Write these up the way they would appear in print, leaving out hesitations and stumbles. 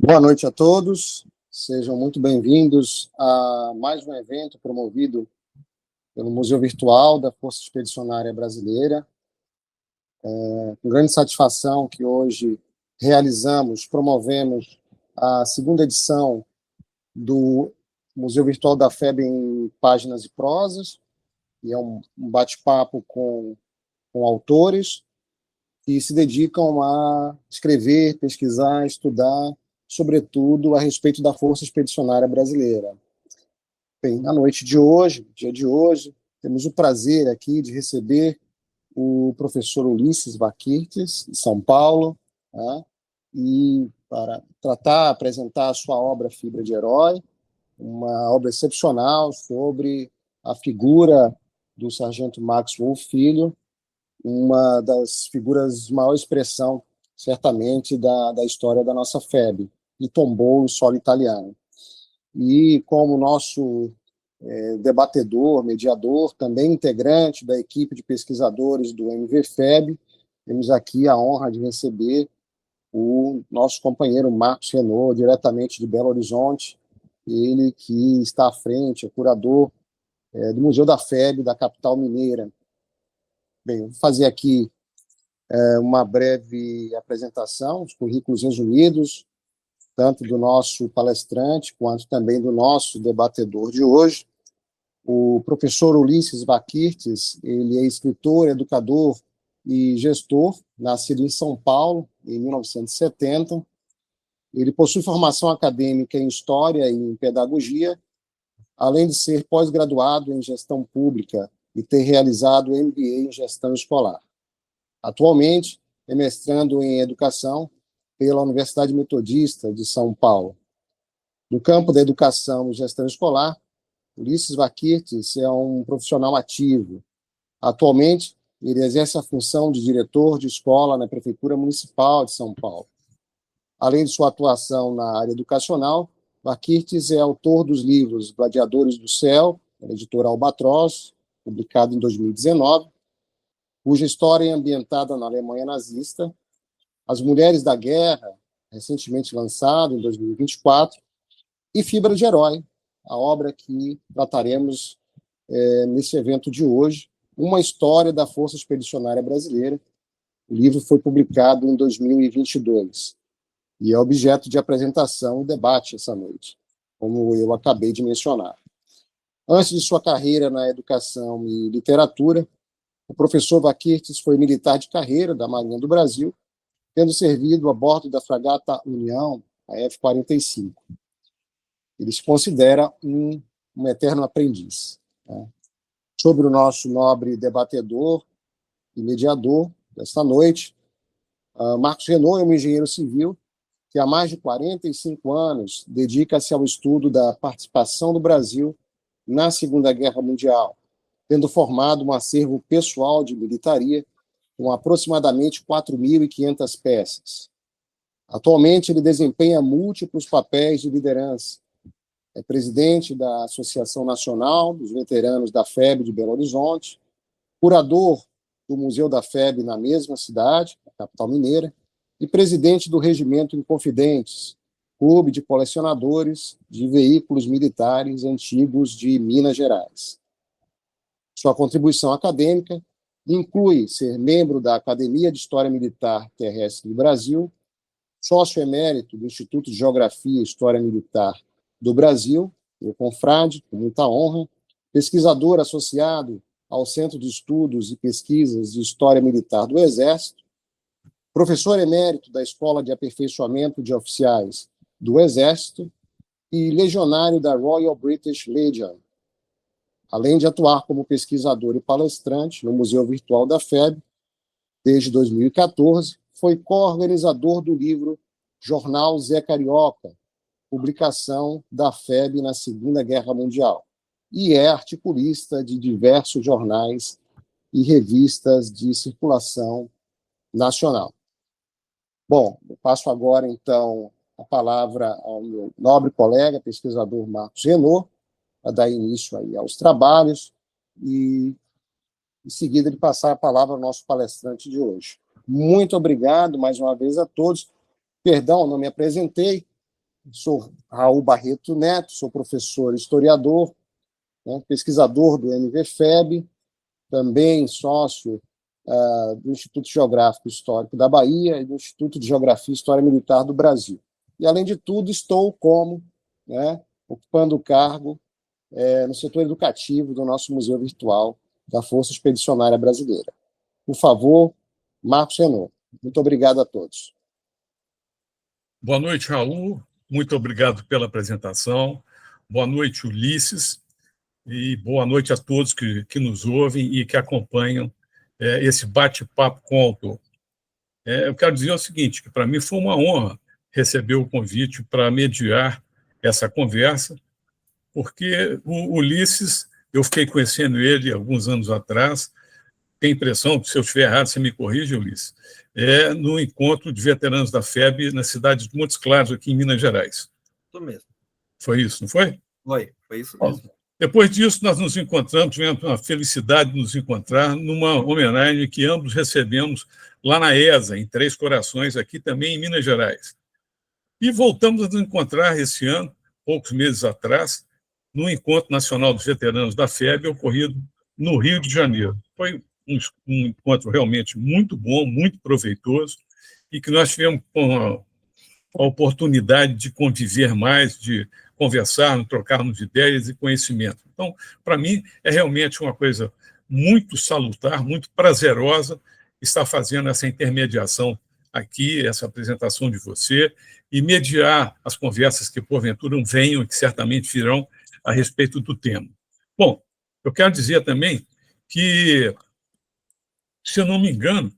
Boa noite a todos, sejam muito bem-vindos a mais um evento promovido pelo Museu Virtual da Força Expedicionária Brasileira. Com grande satisfação que hoje promovemos a segunda edição do Museu Virtual da FEB em Páginas e Prosas, e é um bate-papo com autores que se dedicam a escrever, pesquisar, estudar, sobretudo a respeito da Força Expedicionária Brasileira. Bem, na noite de hoje, dia de hoje, temos o prazer aqui de receber o professor Ulisses Vakirtes, de São Paulo, tá? E para apresentar a sua obra Fibra de Herói, uma obra excepcional sobre a figura do sargento Max Wolff Filho, uma das figuras de maior expressão, certamente, da história da nossa FEB, e tombou o solo italiano. E como nosso debatedor, mediador, também integrante da equipe de pesquisadores do MVFEB, temos aqui a honra de receber o nosso companheiro Marcos Renaud, diretamente de Belo Horizonte, ele que está à frente, é curador do Museu da FEB, da capital mineira. Bem, vou fazer aqui uma breve apresentação, os currículos resumidos, tanto do nosso palestrante, quanto também do nosso debatedor de hoje. O professor Ulisses Vakirtes, ele é escritor, educador e gestor, nascido em São Paulo, em 1970. Ele possui formação acadêmica em História e em Pedagogia, além de ser pós-graduado em Gestão Pública e ter realizado MBA em Gestão Escolar. Atualmente, é mestrando em Educação pela Universidade Metodista de São Paulo. No campo da educação e gestão escolar, Ulisses Vakirtes é um profissional ativo. Atualmente, ele exerce a função de diretor de escola na Prefeitura Municipal de São Paulo. Além de sua atuação na área educacional, Vakirtes é autor dos livros Gladiadores do Céu, da editora Albatroz, publicado em 2019, cuja história é ambientada na Alemanha nazista, As Mulheres da Guerra, recentemente lançado, em 2024, e Fibra de Herói, a obra que trataremos nesse evento de hoje, Uma História da Força Expedicionária Brasileira. O livro foi publicado em 2022 e é objeto de apresentação e debate essa noite, como eu acabei de mencionar. Antes de sua carreira na educação e literatura, o professor Vakirtes foi militar de carreira da Marinha do Brasil, tendo servido a bordo da fragata União, a F-45. Ele se considera um eterno aprendiz. Né? Sobre o nosso nobre debatedor e mediador desta noite, Marcos Renaud é um engenheiro civil que há mais de 45 anos dedica-se ao estudo da participação do Brasil na Segunda Guerra Mundial, tendo formado um acervo pessoal de militaria com aproximadamente 4.500 peças. Atualmente, ele desempenha múltiplos papéis de liderança. É presidente da Associação Nacional dos Veteranos da FEB de Belo Horizonte, curador do Museu da FEB na mesma cidade, a capital mineira, e presidente do Regimento Inconfidentes, clube de colecionadores de veículos militares antigos de Minas Gerais. Sua contribuição acadêmica inclui ser membro da Academia de História Militar Terrestre do Brasil, sócio emérito do Instituto de Geografia e História Militar do Brasil, o CONFRAD, com muita honra, pesquisador associado ao Centro de Estudos e Pesquisas de História Militar do Exército, professor emérito da Escola de Aperfeiçoamento de Oficiais do Exército e legionário da Royal British Legion, além de atuar como pesquisador e palestrante no Museu Virtual da FEB. Desde 2014, foi co-organizador do livro Jornal Zé Carioca, publicação da FEB na Segunda Guerra Mundial, e é articulista de diversos jornais e revistas de circulação nacional. Bom, eu passo agora, então, a palavra ao meu nobre colega, pesquisador Marcos Renaud, para dar início aí aos trabalhos e, em seguida, ele passar a palavra ao nosso palestrante de hoje. Muito obrigado, mais uma vez, a todos. Perdão, não me apresentei. sou Raul Barreto Neto, sou professor historiador, né, pesquisador do MVFEB, também sócio do Instituto Geográfico e Histórico da Bahia e do Instituto de Geografia e História Militar do Brasil. E, além de tudo, estou ocupando o cargo no setor educativo do nosso Museu Virtual da Força Expedicionária Brasileira. Por favor, Marcos Renaud. Muito obrigado a todos. Boa noite, Raul. Muito obrigado pela apresentação. Boa noite, Ulisses. E boa noite a todos que nos ouvem e que acompanham esse bate-papo com o autor. Eu quero dizer o seguinte, que para mim foi uma honra receber o convite para mediar essa conversa, porque o Ulisses, eu fiquei conhecendo ele alguns anos atrás, tenho a impressão, que se eu estiver errado, você me corrige, Ulisses, no encontro de veteranos da FEB na cidade de Montes Claros, aqui em Minas Gerais. Isso mesmo. Foi isso, não foi? Foi isso mesmo. Depois disso, nós nos encontramos, tivemos a felicidade de nos encontrar numa homenagem que ambos recebemos lá na ESA, em Três Corações, aqui também em Minas Gerais. E voltamos a nos encontrar esse ano, poucos meses atrás, no Encontro Nacional dos Veteranos da FEB, ocorrido no Rio de Janeiro. Foi um encontro realmente muito bom, muito proveitoso, e que nós tivemos a oportunidade de conviver mais, de conversarmos, trocarmos ideias e conhecimento. Então, para mim, é realmente uma coisa muito salutar, muito prazerosa estar fazendo essa intermediação aqui, essa apresentação de você, e mediar as conversas que, porventura, venham e que certamente virão a respeito do tema. Bom, eu quero dizer também que, se eu não me engano,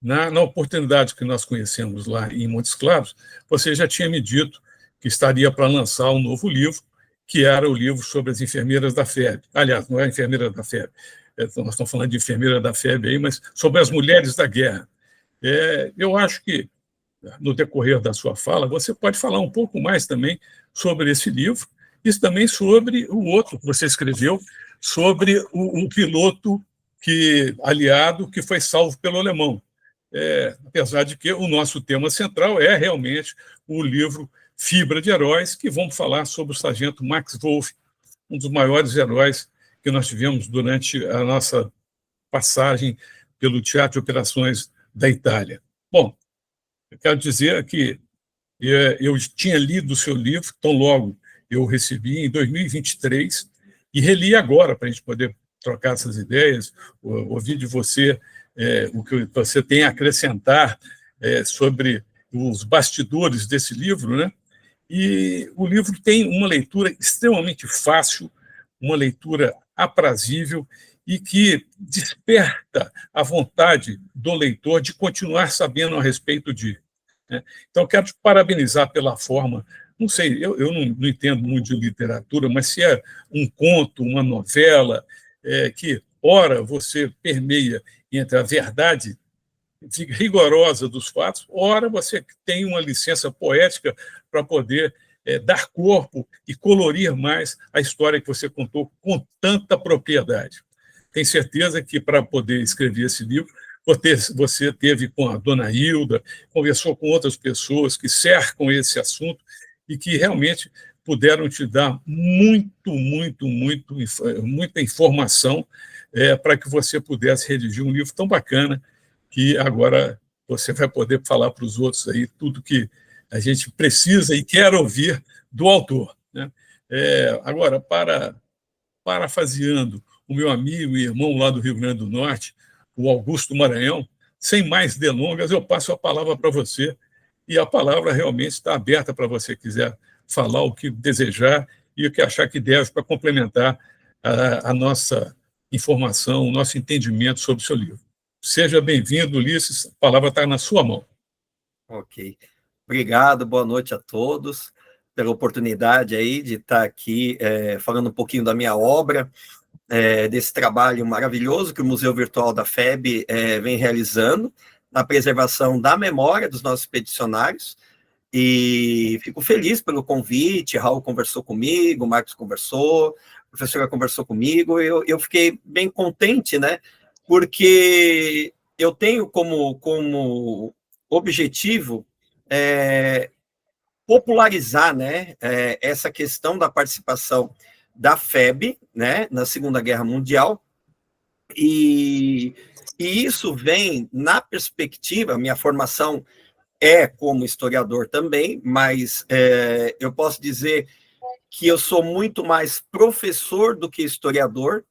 na oportunidade que nós conhecemos lá em Montes Claros, você já tinha me dito que estaria para lançar um novo livro, que era o livro sobre as enfermeiras da FEB. Aliás, não é enfermeira da FEB, nós estamos falando de enfermeira da FEB aí, mas sobre as mulheres da guerra. Eu acho que, no decorrer da sua fala, você pode falar um pouco mais também sobre esse livro, e também sobre o outro que você escreveu, sobre o piloto aliado que foi salvo pelo alemão. Apesar de que o nosso tema central é realmente o livro Fibra de Heróis, que vamos falar sobre o sargento Max Wolff, um dos maiores heróis que nós tivemos durante a nossa passagem pelo Teatro de Operações da Itália. Bom, eu quero dizer que eu tinha lido o seu livro, tão logo eu recebi, em 2023, e reli agora, para a gente poder trocar essas ideias, ouvir de você o que você tem a acrescentar sobre os bastidores desse livro, né? E o livro tem uma leitura extremamente fácil, uma leitura aprazível e que desperta a vontade do leitor de continuar sabendo a respeito de. Né? Então, quero te parabenizar pela forma. Não sei, eu não entendo muito de literatura, mas se é um conto, uma novela, que, ora, você permeia entre a verdade rigorosa dos fatos, ora você tem uma licença poética para poder dar corpo e colorir mais a história que você contou com tanta propriedade. Tenho certeza que, para poder escrever esse livro, você teve com a dona Hilda, conversou com outras pessoas que cercam esse assunto e que realmente puderam te dar muita informação para que você pudesse redigir um livro tão bacana que agora você vai poder falar para os outros aí tudo que a gente precisa e quer ouvir do autor. Né? Agora, parafraseando o meu amigo e irmão lá do Rio Grande do Norte, o Augusto Maranhão, sem mais delongas, eu passo a palavra para você, e a palavra realmente está aberta para você quiser falar o que desejar e o que achar que deve para complementar a nossa informação, o nosso entendimento sobre o seu livro. Seja bem-vindo, Ulisses, a palavra está na sua mão. Ok. Obrigado, boa noite a todos, pela oportunidade aí de estar aqui falando um pouquinho da minha obra, desse trabalho maravilhoso que o Museu Virtual da FEB vem realizando na preservação da memória dos nossos expedicionários, e fico feliz pelo convite. Raul conversou comigo, Marcos conversou, a professora conversou comigo, eu fiquei bem contente, né, porque eu tenho como objetivo popularizar, né, essa questão da participação da FEB, né, na Segunda Guerra Mundial, e isso vem na perspectiva, minha formação é como historiador também, mas eu posso dizer que eu sou muito mais professor do que historiador.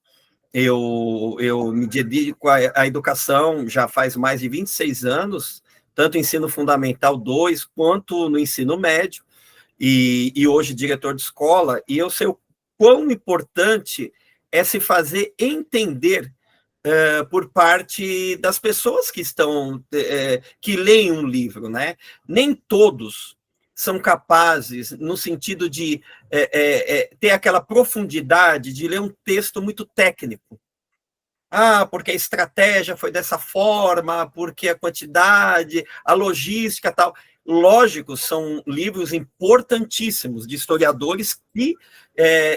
Eu me dedico à educação já faz mais de 26 anos, tanto ensino fundamental 2 quanto no ensino médio, e hoje diretor de escola, e eu sei o quão importante é se fazer entender por parte das pessoas que estão que leem um livro, né? Nem todos são capazes, no sentido de ter aquela profundidade de ler um texto muito técnico. Ah, porque a estratégia foi dessa forma, porque a quantidade, a logística, tal. Lógico, são livros importantíssimos de historiadores que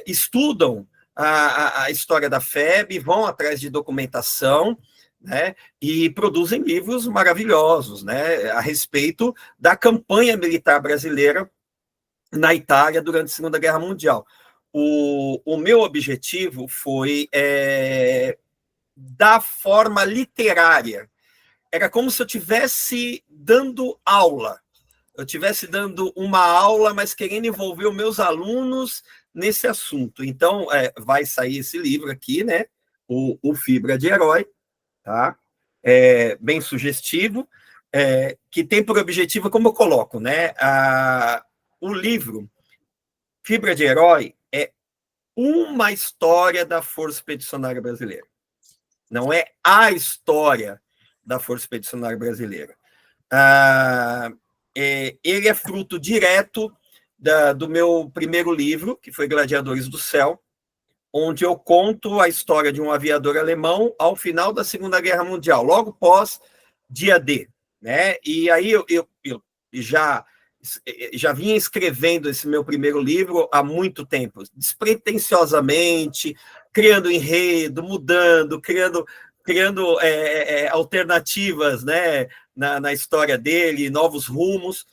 estudam a história da FEB, vão atrás de documentação, né, e produzem livros maravilhosos, né, a respeito da campanha militar brasileira na Itália durante a Segunda Guerra Mundial. O meu objetivo foi da forma literária. Era como se eu estivesse dando aula. Eu estivesse dando uma aula, mas querendo envolver os meus alunos nesse assunto. Então, vai sair esse livro aqui, né? O Fibra de Herói, tá? Bem sugestivo, que tem por objetivo, como eu coloco, né? O livro Fibra de Herói é uma história da Força Expedicionária Brasileira. Não é a história da Força Expedicionária Brasileira. Ele é fruto direto do meu primeiro livro, que foi Gladiadores do Céu, onde eu conto a história de um aviador alemão ao final da Segunda Guerra Mundial, logo pós dia D, né? E aí eu já vinha escrevendo esse meu primeiro livro há muito tempo, despretensiosamente, criando enredo, mudando, criando alternativas, né, na história dele, novos rumos,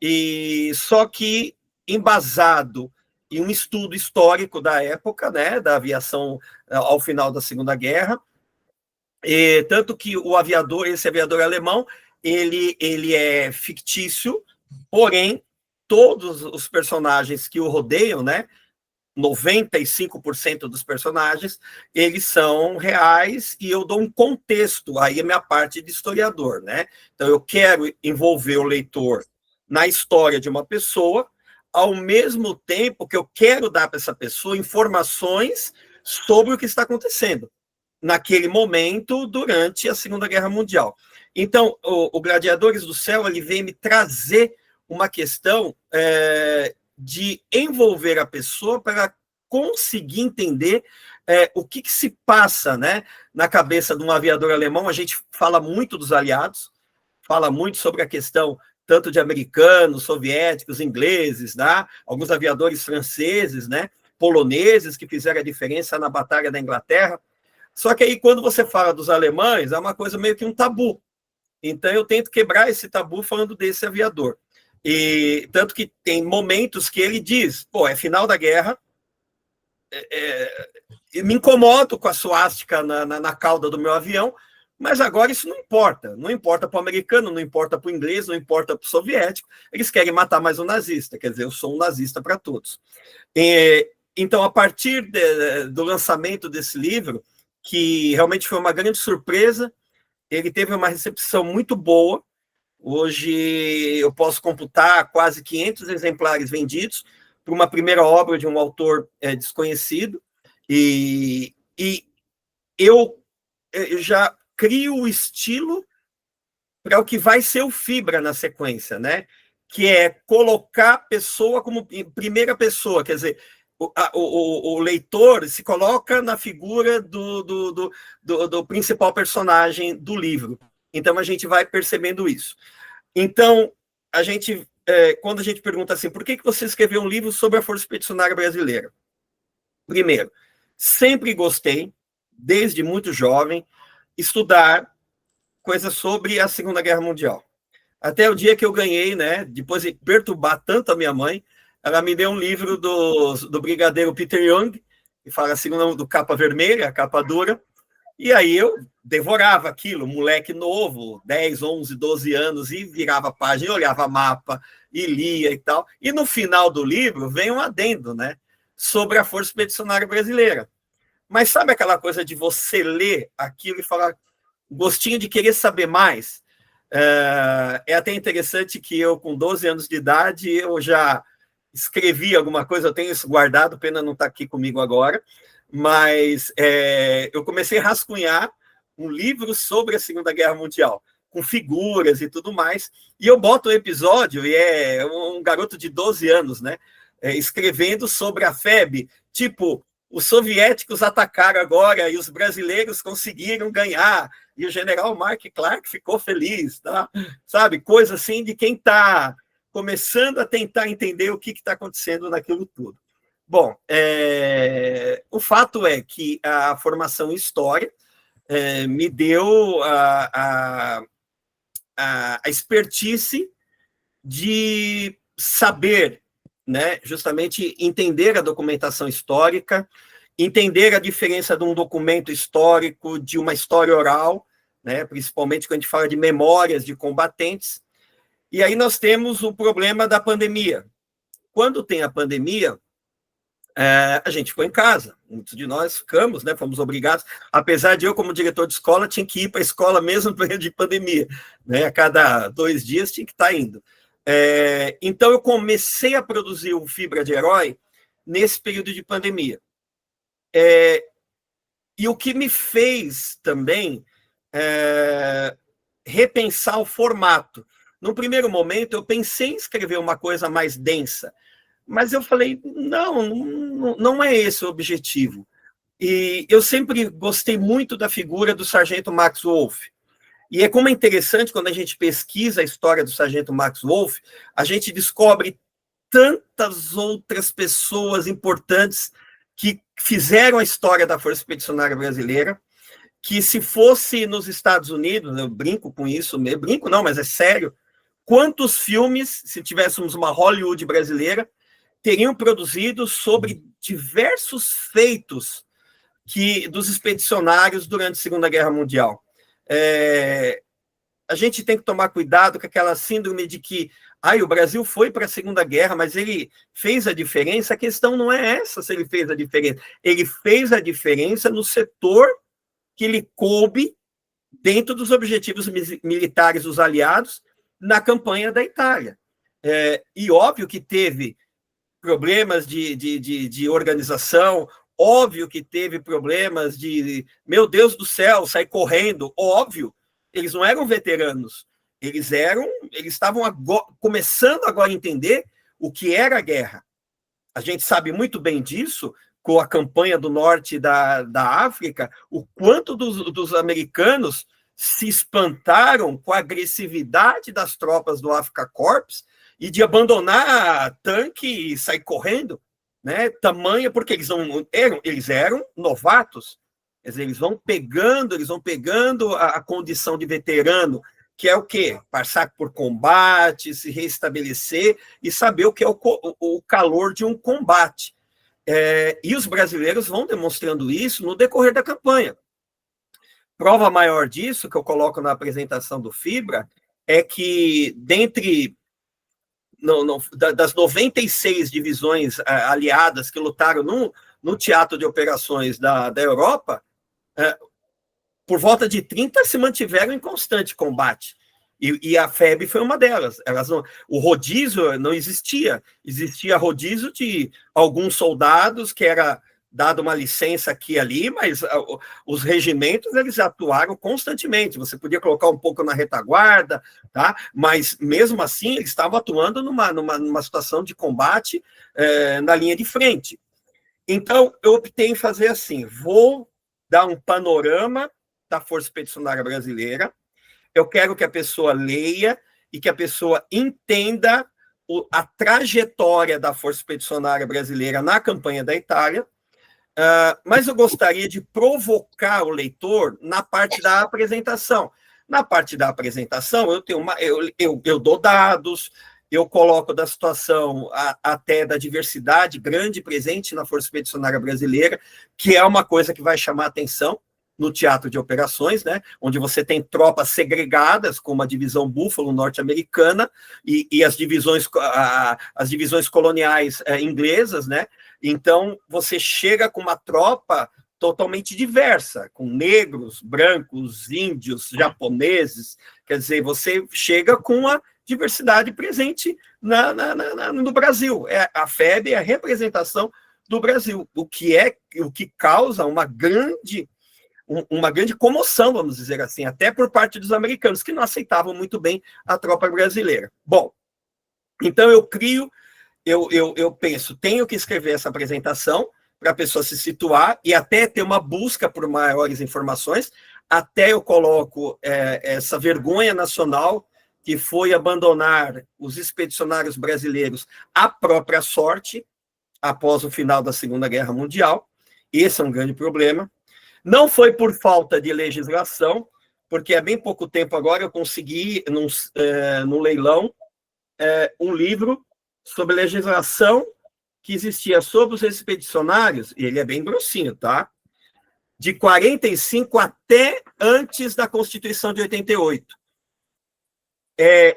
e só que embasado em um estudo histórico da época, né, da aviação ao final da Segunda Guerra, e tanto que esse aviador alemão, ele é fictício, porém, todos os personagens que o rodeiam, né, 95% dos personagens, eles são reais, e eu dou um contexto, aí é minha parte de historiador, né? Então, eu quero envolver o leitor na história de uma pessoa, ao mesmo tempo que eu quero dar para essa pessoa informações sobre o que está acontecendo naquele momento durante a Segunda Guerra Mundial. Então, o Gladiadores do Céu, ele vem me trazer uma questão de envolver a pessoa para conseguir entender o que se passa, né, na cabeça de um aviador alemão. A gente fala muito dos aliados, fala muito sobre a questão tanto de americanos, soviéticos, ingleses, né, alguns aviadores franceses, né, poloneses, que fizeram a diferença na Batalha da Inglaterra. Só que aí, quando você fala dos alemães, é uma coisa meio que um tabu. Então, eu tento quebrar esse tabu falando desse aviador. E tanto que tem momentos que ele diz, é final da guerra, me incomodo com a suástica na cauda do meu avião, mas agora isso não importa. Não importa para o americano, não importa para o inglês, não importa para o soviético. Eles querem matar mais um nazista. Quer dizer, eu sou um nazista para todos. Então, a partir do lançamento desse livro, que realmente foi uma grande surpresa, ele teve uma recepção muito boa. Hoje eu posso computar quase 500 exemplares vendidos para uma primeira obra de um autor desconhecido, e eu já crio o estilo para o que vai ser o Fibra na sequência, né? Que é colocar a pessoa como primeira pessoa, quer dizer, o leitor se coloca na figura do principal personagem do livro. Então, a gente vai percebendo isso. Então, quando a gente pergunta assim, por que você escreveu um livro sobre a Força Expedicionária Brasileira? Primeiro, sempre gostei, desde muito jovem, estudar coisas sobre a Segunda Guerra Mundial. Até o dia que eu ganhei, né? Depois de perturbar tanto a minha mãe, ela me deu um livro do brigadeiro Peter Young, que fala assim, do capa vermelha, a capa dura, e aí eu devorava aquilo, moleque novo, 10, 11, 12 anos, e virava a página, olhava mapa, e lia e tal. E no final do livro vem um adendo, né? Sobre a Força Expedicionária Brasileira. Mas sabe aquela coisa de você ler aquilo e falar, gostinho de querer saber mais? É até interessante que eu, com 12 anos de idade, eu já escrevi alguma coisa, eu tenho isso guardado, pena não estar aqui comigo agora, mas eu comecei a rascunhar um livro sobre a Segunda Guerra Mundial, com figuras e tudo mais, e eu boto o episódio, e é um garoto de 12 anos, né, escrevendo sobre a FEB, tipo, os soviéticos atacaram agora e os brasileiros conseguiram ganhar, e o general Mark Clark ficou feliz, tá? Sabe? Coisa assim de quem está começando a tentar entender o que está acontecendo naquilo tudo. Bom, o fato é que a formação em História me deu a expertise de saber, né, justamente entender a documentação histórica, entender a diferença de um documento histórico, de uma história oral, né, principalmente quando a gente fala de memórias de combatentes. E aí nós temos o problema da pandemia. Quando tem a pandemia, a gente ficou em casa. Muitos de nós ficamos, né, fomos obrigados. Apesar de eu, como diretor de escola, tinha que ir para a escola mesmo no período de pandemia. Né, a cada 2 dias tinha que estar indo. Então, eu comecei a produzir o Fibra de Herói nesse período de pandemia. E o que me fez também repensar o formato. No primeiro momento, eu pensei em escrever uma coisa mais densa, mas eu falei, não é esse o objetivo. E eu sempre gostei muito da figura do Sargento Max Wolff. E como é interessante, quando a gente pesquisa a história do Sargento Max Wolff, a gente descobre tantas outras pessoas importantes que fizeram a história da Força Expedicionária Brasileira, que se fosse nos Estados Unidos, eu brinco com isso, brinco não, mas é sério, quantos filmes, se tivéssemos uma Hollywood brasileira, teriam produzido sobre diversos feitos dos expedicionários durante a Segunda Guerra Mundial. A gente tem que tomar cuidado com aquela síndrome de que o Brasil foi para a Segunda Guerra, mas ele fez a diferença. A questão não é essa, se ele fez a diferença. Ele fez a diferença no setor que lhe coube dentro dos objetivos militares dos aliados na campanha da Itália. E óbvio que teve problemas de organização, óbvio que teve problemas de, meu Deus do céu, sair correndo, óbvio. Eles não eram veteranos, eles estavam começando agora a entender o que era a guerra. A gente sabe muito bem disso, com a campanha do norte da África, o quanto dos americanos se espantaram com a agressividade das tropas do Afrika Korps e de abandonar tanque e sair correndo, né? Tamanha, porque eles eram novatos. Quer dizer, eles vão pegando a condição de veterano, que é o quê? Passar por combate, se restabelecer e saber o que é o calor de um combate. E os brasileiros vão demonstrando isso no decorrer da campanha. Prova maior disso, que eu coloco na apresentação do Fibra, é que das 96 divisões aliadas que lutaram no teatro de operações da Europa, por volta de 30 se mantiveram em constante combate. E a FEB foi uma delas. O rodízio não existia. Existia rodízio de alguns soldados, que era dado uma licença aqui e ali, mas os regimentos eles atuaram constantemente. Você podia colocar um pouco na retaguarda, tá? Mas mesmo assim eles estavam atuando numa situação de combate na linha de frente. Então, eu optei em fazer assim, vou dar um panorama da Força Expedicionária Brasileira, eu quero que a pessoa leia e que a pessoa entenda a trajetória da Força Expedicionária Brasileira na campanha da Itália, mas eu gostaria de provocar o leitor na parte da apresentação. Na parte da apresentação, eu dou dados, eu coloco da situação até da diversidade grande presente na Força Expedicionária Brasileira, que é uma coisa que vai chamar atenção no teatro de operações, né, onde você tem tropas segregadas, como a divisão Búfalo norte-americana e as divisões coloniais inglesas, né? Então, você chega com uma tropa totalmente diversa, com negros, brancos, índios, japoneses, quer dizer, você chega com a diversidade presente no Brasil. A FEB é a representação do Brasil, o que causa uma grande comoção, vamos dizer assim, até por parte dos americanos, que não aceitavam muito bem a tropa brasileira. Bom, então eu penso, tenho que escrever essa apresentação para a pessoa se situar e até ter uma busca por maiores informações, até eu coloco essa vergonha nacional que foi abandonar os expedicionários brasileiros à própria sorte após o final da Segunda Guerra Mundial. Esse é um grande problema. Não foi por falta de legislação, porque há bem pouco tempo agora eu consegui, no leilão, um livro sobre legislação que existia sobre os expedicionários, e ele é bem grossinho, tá? De 45 até antes da Constituição de 88.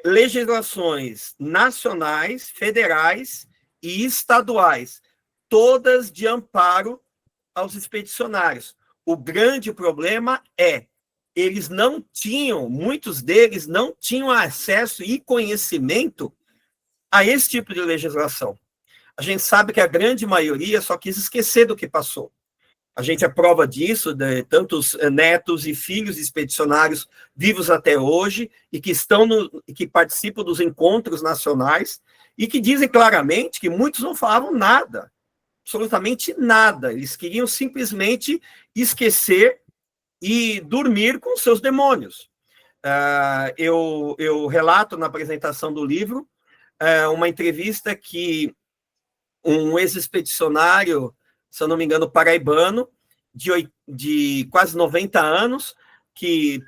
Legislações nacionais, federais e estaduais, todas de amparo aos expedicionários. O grande problema eles não tinham, muitos deles não tinham acesso e conhecimento a esse tipo de legislação. A gente sabe que a grande maioria só quis esquecer do que passou. A gente é prova disso, de tantos netos e filhos expedicionários vivos até hoje e que participam dos encontros nacionais e que dizem claramente que muitos não falavam nada, absolutamente nada. Eles queriam simplesmente esquecer e dormir com seus demônios. Eu relato na apresentação do livro uma entrevista que um ex-expedicionário, se eu não me engano, paraibano, de quase 90 anos, que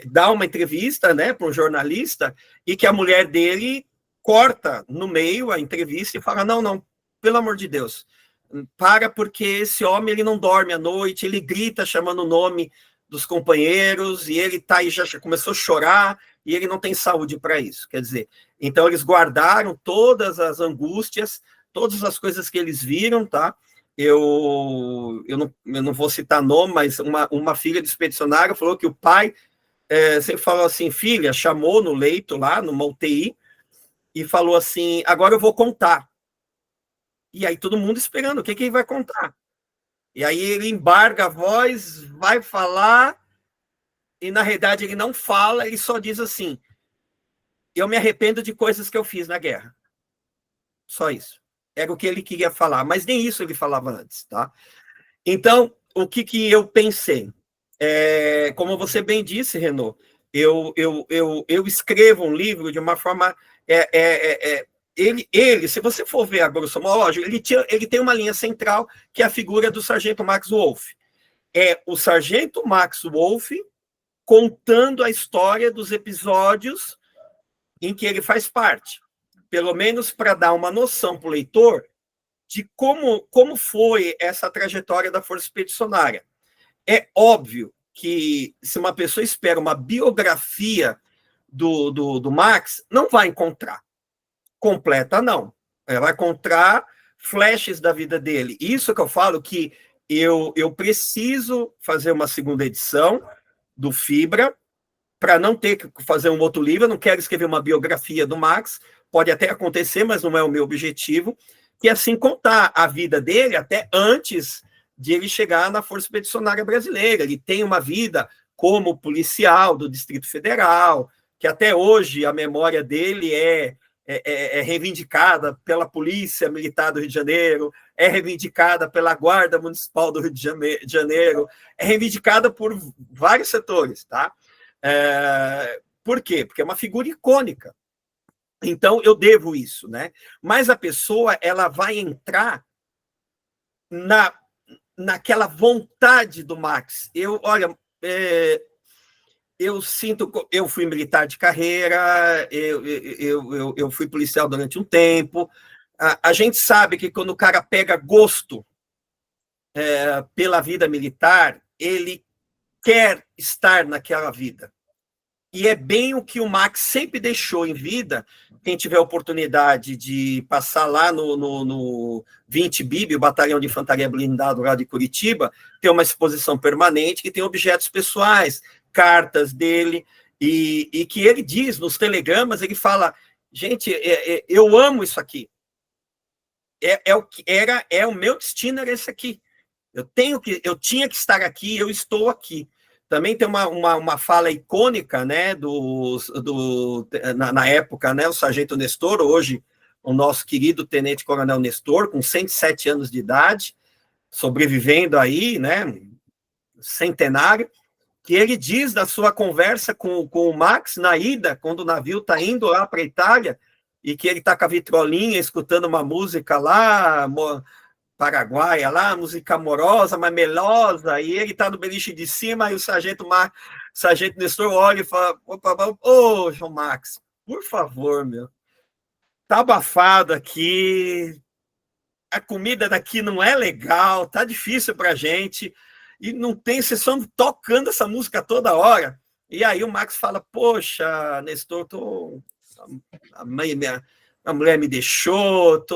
dá uma entrevista para um jornalista e que a mulher dele corta no meio a entrevista e fala, não, pelo amor de Deus, porque esse homem ele não dorme à noite, ele grita chamando o nome dos companheiros e ele já começou a chorar e ele não tem saúde para isso. Quer dizer, então eles guardaram todas as angústias, todas as coisas que eles viram, tá? Eu não vou citar nome, mas uma filha de expedicionário falou que o pai sempre falou assim, filha, chamou no leito lá, numa UTI, e falou assim, agora eu vou contar. E aí todo mundo esperando, o que ele vai contar? E aí ele embarga a voz, vai falar, e na realidade ele não fala, ele só diz assim, eu me arrependo de coisas que eu fiz na guerra. Só isso. Era o que ele queria falar, mas nem isso ele falava antes, tá? Então, o que eu pensei? Como você bem disse, Renaud, eu escrevo um livro de uma forma... Ele, se você for ver a grosso modo, ele tem uma linha central, que é a figura do Sargento Max Wolff. É o Sargento Max Wolff contando a história dos episódios em que ele faz parte. Pelo menos para dar uma noção para o leitor de como foi essa trajetória da Força Expedicionária. É óbvio que se uma pessoa espera uma biografia do Max, não vai encontrar. Completa, não. Ela vai encontrar flashes da vida dele. Isso que eu falo que eu preciso fazer uma segunda edição do Fibra para não ter que fazer um outro livro. Eu não quero escrever uma biografia do Max, pode até acontecer, mas não é o meu objetivo, que é assim contar a vida dele até antes de ele chegar na Força Expedicionária Brasileira. Ele tem uma vida como policial do Distrito Federal, que até hoje a memória dele é reivindicada pela Polícia Militar do Rio de Janeiro, é reivindicada pela Guarda Municipal do Rio de Janeiro, é reivindicada por vários setores, tá? Por quê? Porque é uma figura icônica. Então, eu devo isso, né? Mas a pessoa, ela vai entrar naquela vontade do Max. Olha, eu sinto, eu fui militar de carreira, eu fui policial durante um tempo. A gente sabe que quando o cara pega gosto pela vida militar, ele quer estar naquela vida. E é bem o que o Max sempre deixou em vida. Quem tiver oportunidade de passar lá no 20 BIB, o Batalhão de Infantaria Blindado lá de Curitiba, tem uma exposição permanente que tem objetos pessoais, cartas dele, e que ele diz nos telegramas, ele fala, gente, eu amo isso aqui. O meu destino era esse aqui. Eu tinha que estar aqui, eu estou aqui. Também tem uma fala icônica, né, na época, né, o Sargento Nestor, hoje o nosso querido Tenente Coronel Nestor, com 107 anos de idade, sobrevivendo aí, né, centenário, que ele diz da sua conversa com o Max na ida, quando o navio está indo lá para a Itália, e que ele está com a vitrolinha, escutando uma música lá, paraguaia lá, música amorosa, mas melosa, e ele tá no beliche de cima, e o sargento Nestor olha e fala, ô, João Max, por favor, meu, tá abafado aqui, a comida daqui não é legal, tá difícil pra gente, e não tem, vocês estão tocando essa música toda hora. E aí o Max fala, poxa, Nestor, a mulher me deixou,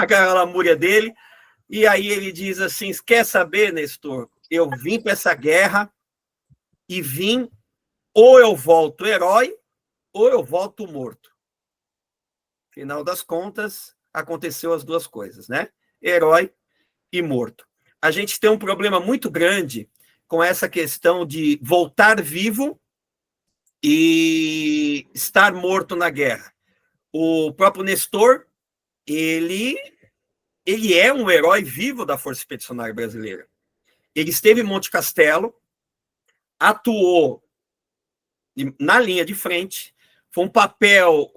aquela lamúria dele. E aí ele diz assim, quer saber, Nestor? Eu vim para essa guerra e vim, ou eu volto herói, ou eu volto morto. Final das contas, aconteceu as duas coisas, né? Herói e morto. A gente tem um problema muito grande com essa questão de voltar vivo e estar morto na guerra. O próprio Nestor, ele é um herói vivo da Força Expedicionária Brasileira. Ele esteve em Monte Castelo, atuou na linha de frente, foi um papel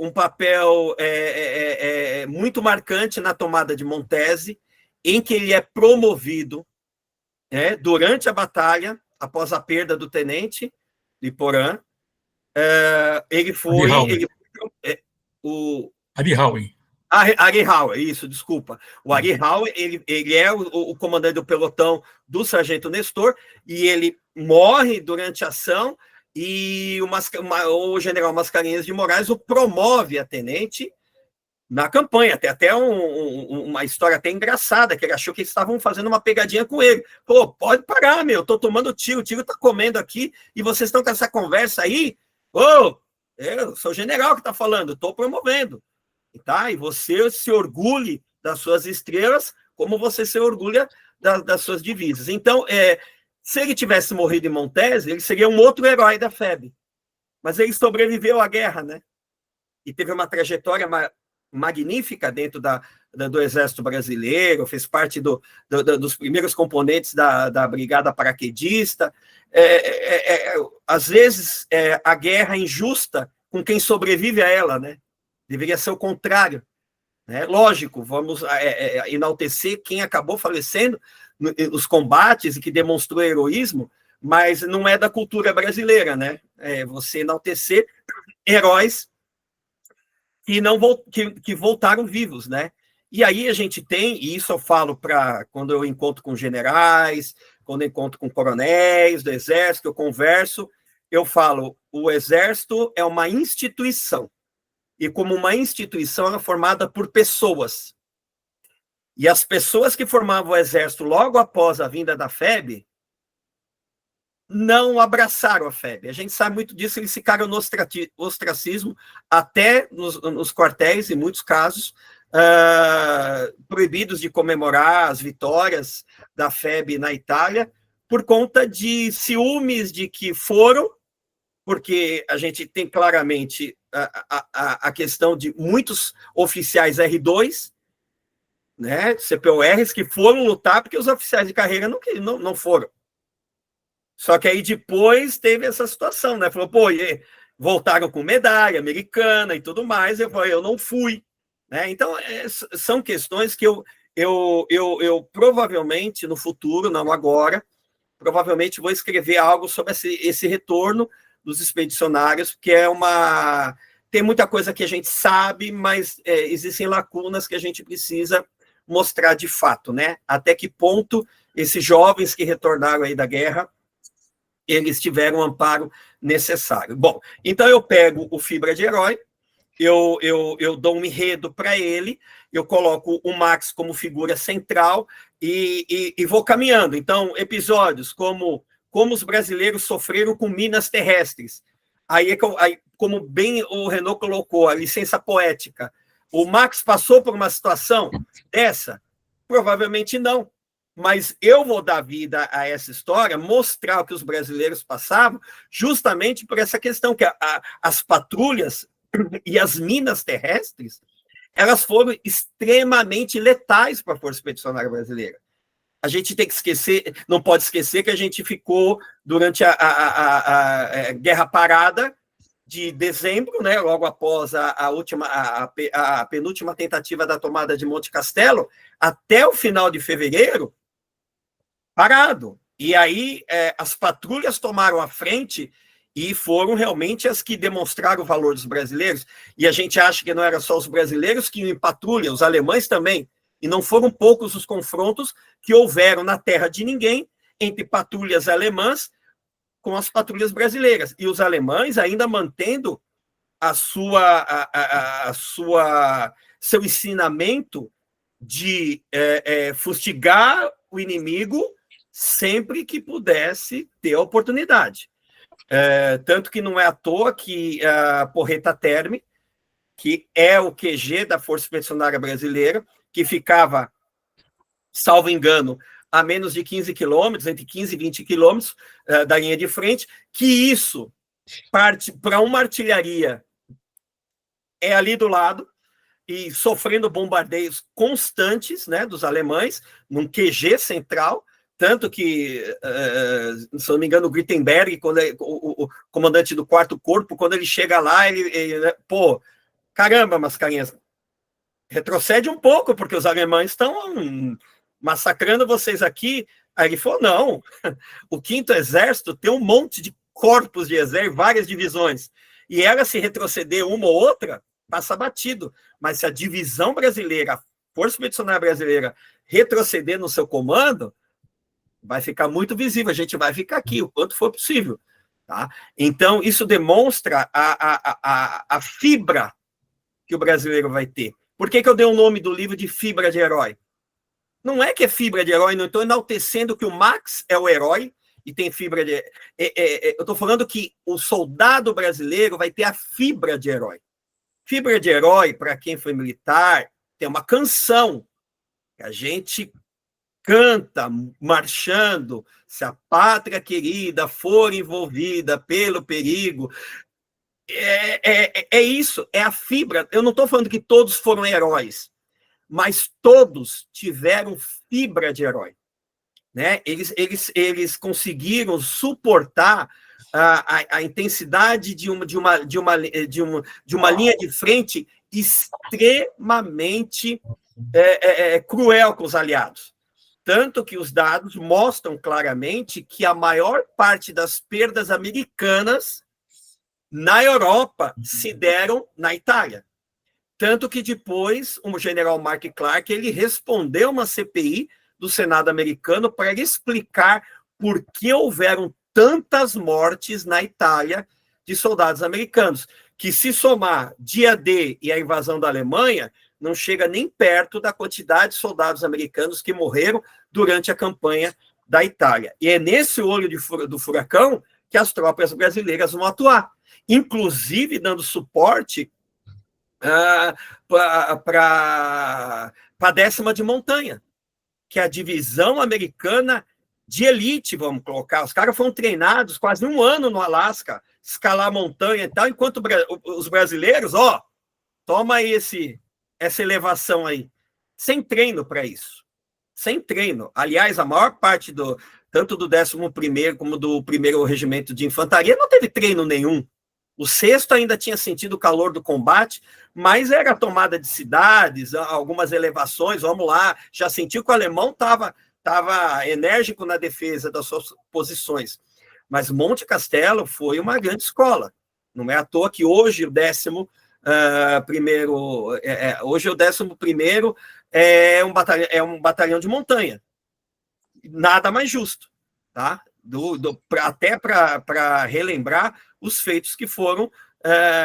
muito marcante na tomada de Montese, em que ele é promovido durante a batalha, após a perda do tenente de Porã. Ele foi... Ari Howe. Ari Howe, isso, desculpa. O Ari Howe, ele é o comandante do pelotão do Sargento Nestor, e ele morre durante a ação, e o general Mascarenhas de Moraes o promove a tenente na campanha. Tem até uma história até engraçada, que ele achou que eles estavam fazendo uma pegadinha com ele. Falou, pode parar, meu, tô tomando tiro, o tiro tá comendo aqui, e vocês estão com essa conversa aí? Eu sou o general que tá falando, tô promovendo. Tá? E você se orgulhe das suas estrelas, como você se orgulha das suas divisas. Então, se ele tivesse morrido em Montese, ele seria um outro herói da FEB. Mas ele sobreviveu à guerra, né? E teve uma trajetória magnífica dentro do Exército Brasileiro, fez parte dos primeiros componentes da Brigada Paraquedista. Às vezes, a guerra é injusta com quem sobrevive a ela, né? Deveria ser o contrário. Né? Lógico, vamos enaltecer quem acabou falecendo nos combates e que demonstrou heroísmo, mas não é da cultura brasileira, né? Você enaltecer heróis que voltaram vivos, né? E aí a gente tem, e isso eu falo quando eu encontro com generais, quando eu encontro com coronéis do Exército, eu converso, eu falo, o Exército é uma instituição. E como uma instituição, ela é formada por pessoas. E as pessoas que formavam o Exército logo após a vinda da FEB não abraçaram a FEB. A gente sabe muito disso, eles ficaram no ostracismo até nos quartéis, em muitos casos, proibidos de comemorar as vitórias da FEB na Itália, por conta de ciúmes de que foram, porque a gente tem claramente a questão de muitos oficiais R2, né, CPORs, que foram lutar porque os oficiais de carreira não foram. Só que aí depois teve essa situação, né? Falou, voltaram com medalha americana e tudo mais, eu não fui. Né? Então, são questões que eu provavelmente no futuro, não agora, provavelmente vou escrever algo sobre esse retorno, dos expedicionários, porque tem muita coisa que a gente sabe, mas existem lacunas que a gente precisa mostrar de fato, né? Até que ponto esses jovens que retornaram aí da guerra, eles tiveram o amparo necessário. Bom, então eu pego o Fibra de Herói, eu dou um enredo para ele, eu coloco o Max como figura central e vou caminhando. Então, episódios como os brasileiros sofreram com minas terrestres. Aí, como bem o Renaud colocou, a licença poética. O Max passou por uma situação dessa? Provavelmente não. Mas eu vou dar vida a essa história, mostrar o que os brasileiros passavam, justamente por essa questão, que as patrulhas e as minas terrestres, elas foram extremamente letais para a Força Expedicionária Brasileira. A gente tem que esquecer, não pode esquecer que a gente ficou durante a Guerra Parada de dezembro, né, logo após a penúltima tentativa da tomada de Monte Castelo, até o final de fevereiro, parado. E aí as patrulhas tomaram a frente e foram realmente as que demonstraram o valor dos brasileiros. E a gente acha que não era só os brasileiros que iam em patrulha, os alemães também. E não foram poucos os confrontos que houveram na terra de ninguém entre patrulhas alemãs com as patrulhas brasileiras. E os alemães ainda mantendo seu ensinamento de fustigar o inimigo sempre que pudesse ter a oportunidade. Tanto que não é à toa que a Porreta Terme, que é o QG da Força Expedicionária Brasileira, que ficava, salvo engano, a menos de 15 quilômetros, entre 15 e 20 quilômetros da linha de frente, que isso parte para uma artilharia ali do lado, e sofrendo bombardeios constantes, né, dos alemães, num QG central, tanto que, se não me engano, o Grittenberg, quando o comandante do 4º Corpo, quando ele chega lá, ele pô, caramba, Mascarenhas, retrocede um pouco, porque os alemães estão massacrando vocês aqui. Aí ele falou, não, o 5º Exército tem um monte de corpos de exército, várias divisões, e ela, se retroceder uma ou outra, passa batido. Mas se a divisão brasileira, a Força Expedicionária Brasileira, retroceder no seu comando, vai ficar muito visível, a gente vai ficar aqui, o quanto for possível. Tá? Então, isso demonstra a fibra que o brasileiro vai ter. Por que eu dei o nome do livro de Fibra de Herói? Não é que é fibra de herói, não estou enaltecendo que o Max é o herói e tem fibra de... eu estou falando que o soldado brasileiro vai ter a fibra de herói. Fibra de herói, para quem foi militar, tem uma canção que a gente canta marchando: se a pátria querida for envolvida pelo perigo. É isso, é a fibra. Eu não estou falando que todos foram heróis, mas todos tiveram fibra de herói. Né? Eles conseguiram suportar a intensidade de uma linha de frente extremamente cruel com os aliados. Tanto que os dados mostram claramente que a maior parte das perdas americanas na Europa se deram na Itália. Tanto que depois o general Mark Clark ele respondeu uma CPI do Senado americano para explicar por que houveram tantas mortes na Itália de soldados americanos, que, se somar dia D e a invasão da Alemanha, não chega nem perto da quantidade de soldados americanos que morreram durante a campanha da Itália. E é nesse olho do furacão que as tropas brasileiras vão atuar, inclusive dando suporte para a 10ª de montanha, que é a divisão americana de elite, vamos colocar. Os caras foram treinados quase um ano no Alasca, escalar montanha e tal, enquanto os brasileiros, toma aí essa elevação aí, sem treino para isso. Sem treino. Aliás, a maior parte tanto do 11º como do 1º Regimento de Infantaria não teve treino nenhum. O 6º ainda tinha sentido o calor do combate, mas era a tomada de cidades, algumas elevações, vamos lá, já sentiu que o alemão estava enérgico na defesa das suas posições. mas Monte Castelo foi uma grande escola. Não é à toa que hoje o 11º é um batalhão de montanha. Nada mais justo, tá? Até para relembrar os feitos que foram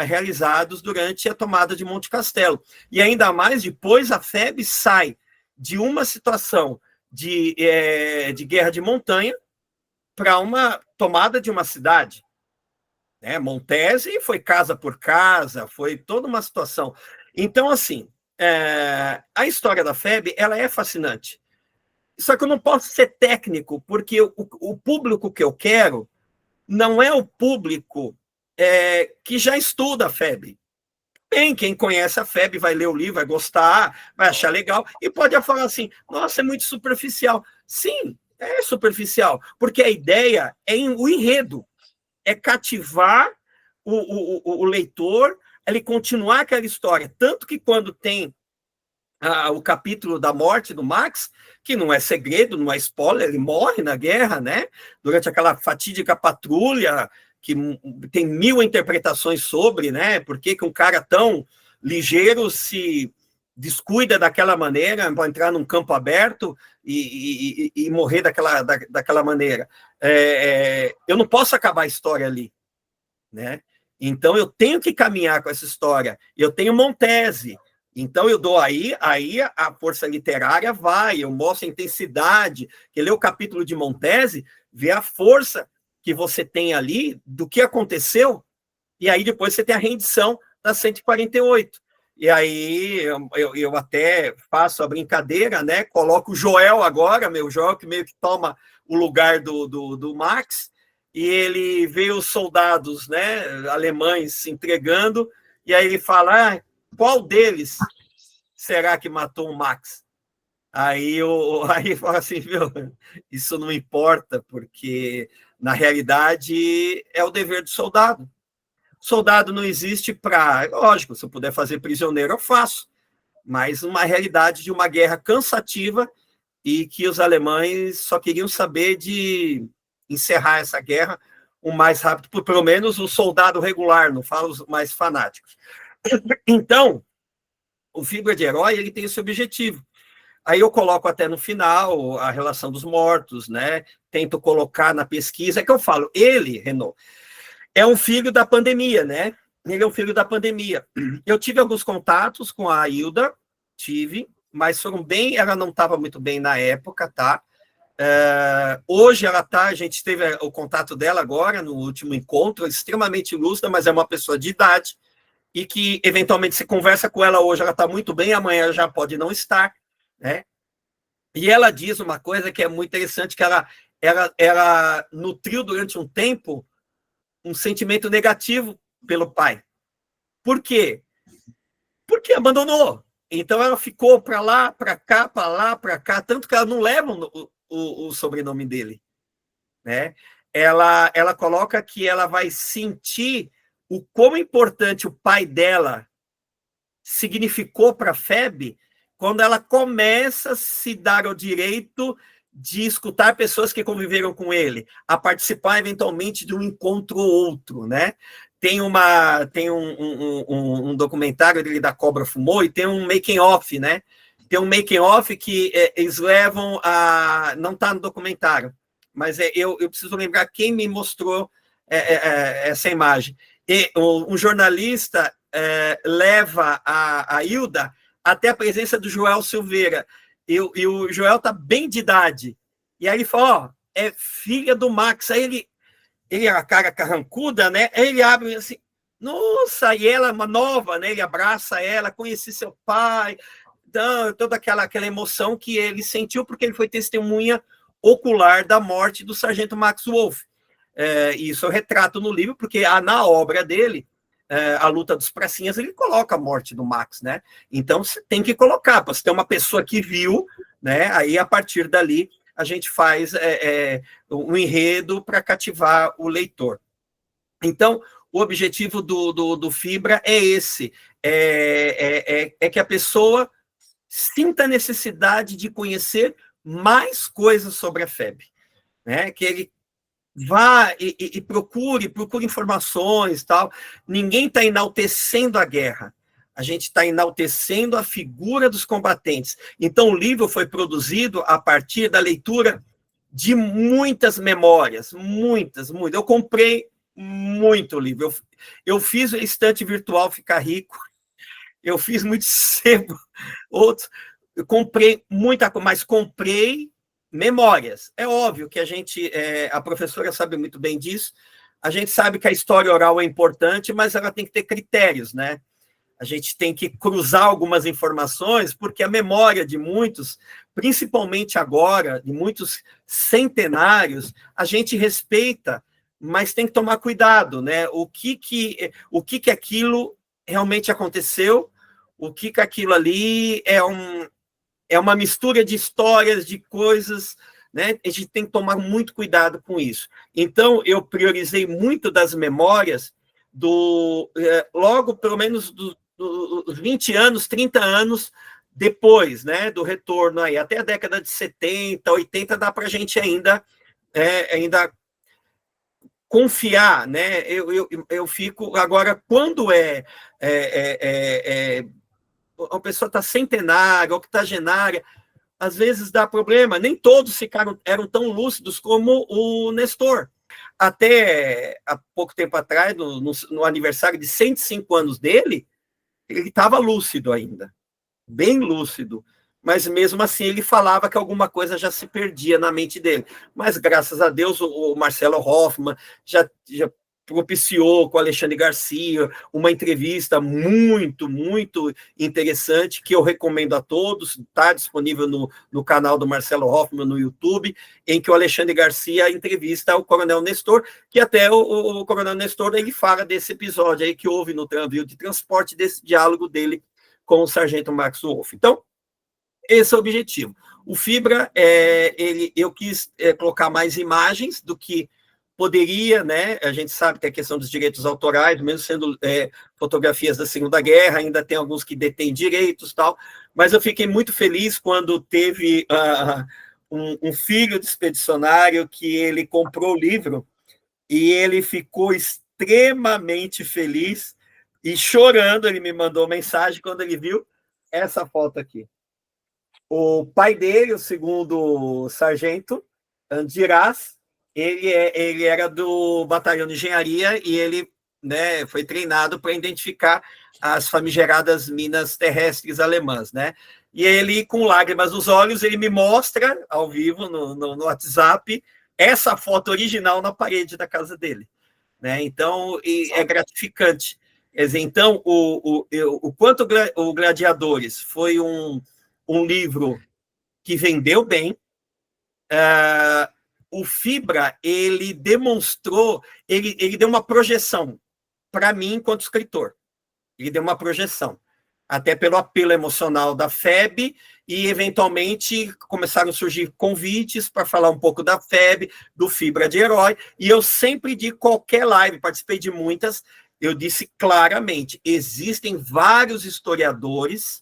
realizados durante a tomada de Monte Castelo. E ainda mais depois a FEB sai de uma situação de guerra de montanha para uma tomada de uma cidade. Né? Montese foi casa por casa, foi toda uma situação. Então, assim, a história da FEB ela é fascinante. Só que eu não posso ser técnico, porque o público que eu quero não é o público que já estuda a FEB. Bem, quem conhece a FEB vai ler o livro, vai gostar, vai achar legal, e pode falar assim, nossa, é muito superficial. Sim, é superficial, porque a ideia é o enredo, é cativar o leitor, ele continuar aquela história. Tanto que quando tem o capítulo da morte do Max, que não é segredo, não é spoiler, ele morre na guerra, né? Durante aquela fatídica patrulha, que tem 1000 interpretações sobre, né? Por que um cara tão ligeiro se descuida daquela maneira, para entrar num campo aberto e morrer daquela maneira. Eu não posso acabar a história ali, né? Então eu tenho que caminhar com essa história. Eu tenho Montese, então eu dou aí a força literária vai, eu mostro a intensidade. Quem lê o capítulo de Montese vê a força que você tem ali do que aconteceu, e aí depois você tem a rendição da 148. E aí eu até faço a brincadeira, né? Coloco o Joel agora, meu Joel, que meio que toma o lugar do Max, e ele vê os soldados, né, alemães se entregando, e aí ele fala, qual deles será que matou o Max? Aí fala assim, viu, isso não importa, porque na realidade é o dever do soldado. Soldado não existe para... Lógico, se eu puder fazer prisioneiro, eu faço. Mas uma realidade de uma guerra cansativa e que os alemães só queriam saber de encerrar essa guerra o mais rápido, pelo menos o soldado regular, não falo os mais fanáticos. Então, o Fibra de Herói ele tem esse objetivo. Aí eu coloco até no final a relação dos mortos, né? Tento colocar na pesquisa, que eu falo, ele, Renaud, é um filho da pandemia, né? Ele é um filho da pandemia. Eu tive alguns contatos com a Hilda, mas foram bem... Ela não estava muito bem na época, tá? Hoje ela tá... A gente teve o contato dela agora, no último encontro, extremamente lúcida, mas é uma pessoa de idade, e que, eventualmente, se conversa com ela hoje, ela está muito bem, amanhã ela já pode não estar, né? E ela diz uma coisa que é muito interessante, que ela nutriu durante um tempo um sentimento negativo pelo pai. Por quê? Porque abandonou. Então ela ficou para lá, para cá, para lá, para cá, tanto que ela não leva o sobrenome dele, né? Ela coloca que ela vai sentir o quão importante o pai dela significou para a FEB quando ela começa a se dar o direito de escutar pessoas que conviveram com ele, a participar eventualmente de um encontro ou outro, né? Tem um documentário dele da Cobra Fumou e tem um making off, né? Tem um making off que eles levam a... Não está no documentário, mas eu preciso lembrar quem me mostrou essa imagem. E um jornalista leva a Hilda até a presença do Joel Silveira. E o Joel está bem de idade. E aí ele fala, é filha do Max. Aí ele é a cara carrancuda, né? Aí ele abre assim, nossa, e ela é uma nova, né? Ele abraça ela, conheci seu pai, toda aquela emoção que ele sentiu, porque ele foi testemunha ocular da morte do sargento Max Wolff. Isso eu retrato no livro, porque na obra dele, A Luta dos Pracinhas, ele coloca a morte do Max, né? Então, você tem que colocar, para você ter uma pessoa que viu, né? Aí, a partir dali, a gente faz um enredo para cativar o leitor. Então, o objetivo do Fibra é esse, é que a pessoa sinta a necessidade de conhecer mais coisas sobre a FEB, né? Que ele vá e procure informações, tal. Ninguém está enaltecendo a guerra. A gente está enaltecendo a figura dos combatentes. Então, o livro foi produzido a partir da leitura de muitas memórias, muitas. Eu comprei muito livro. Eu fiz o Estante Virtual Ficar Rico, eu fiz muito sebo, outros. Eu comprei muita coisa, mas comprei memórias. É óbvio que a professora sabe muito bem disso, a gente sabe que a história oral é importante, mas ela tem que ter critérios, né? A gente tem que cruzar algumas informações, porque a memória de muitos, principalmente agora, de muitos centenários, a gente respeita, mas tem que tomar cuidado, né? O que aquilo realmente aconteceu, o que aquilo ali é uma mistura de histórias, de coisas, né? A gente tem que tomar muito cuidado com isso. Então, eu priorizei muito das memórias logo, pelo menos, dos 20 anos, 30 anos depois, né, do retorno aí, até a década de 70, 80, dá para a gente ainda confiar, né? Eu fico agora, quando uma pessoa está centenária, octogenária, às vezes dá problema. Nem todos eram tão lúcidos como o Nestor. Até há pouco tempo atrás, no aniversário de 105 anos dele, ele estava lúcido ainda, bem lúcido, mas mesmo assim ele falava que alguma coisa já se perdia na mente dele. Mas, graças a Deus, o Marcelo Hoffmann já propiciou com o Alexandre Garcia uma entrevista muito, muito interessante, que eu recomendo a todos, está disponível no canal do Marcelo Hoffmann no YouTube, em que o Alexandre Garcia entrevista o Coronel Nestor, que até o Coronel Nestor ele fala desse episódio aí que houve no tramvio de transporte, desse diálogo dele com o Sargento Max Wolff. Então, esse é o objetivo. O Fibra, eu quis colocar mais imagens do que poderia, né? A gente sabe que a questão dos direitos autorais, mesmo sendo fotografias da Segunda Guerra, ainda tem alguns que detêm direitos, tal. Mas eu fiquei muito feliz quando teve um filho de expedicionário que ele comprou o livro e ele ficou extremamente feliz e chorando. Ele me mandou mensagem quando ele viu essa foto aqui. O pai dele, o segundo sargento, Andirás, ele era do batalhão de engenharia e ele, né, foi treinado para identificar as famigeradas minas terrestres alemãs, né? E ele, com lágrimas nos olhos, ele me mostra, ao vivo, no WhatsApp, essa foto original na parede da casa dele, né? Então, é gratificante. Quer dizer, então, o quanto o Gladiadores foi um livro que vendeu bem, o Fibra, ele demonstrou, ele deu uma projeção para mim enquanto escritor. Ele deu uma projeção, até pelo apelo emocional da FEB, e eventualmente começaram a surgir convites para falar um pouco da FEB, do Fibra de Herói, e eu sempre de qualquer live, participei de muitas, eu disse claramente, existem vários historiadores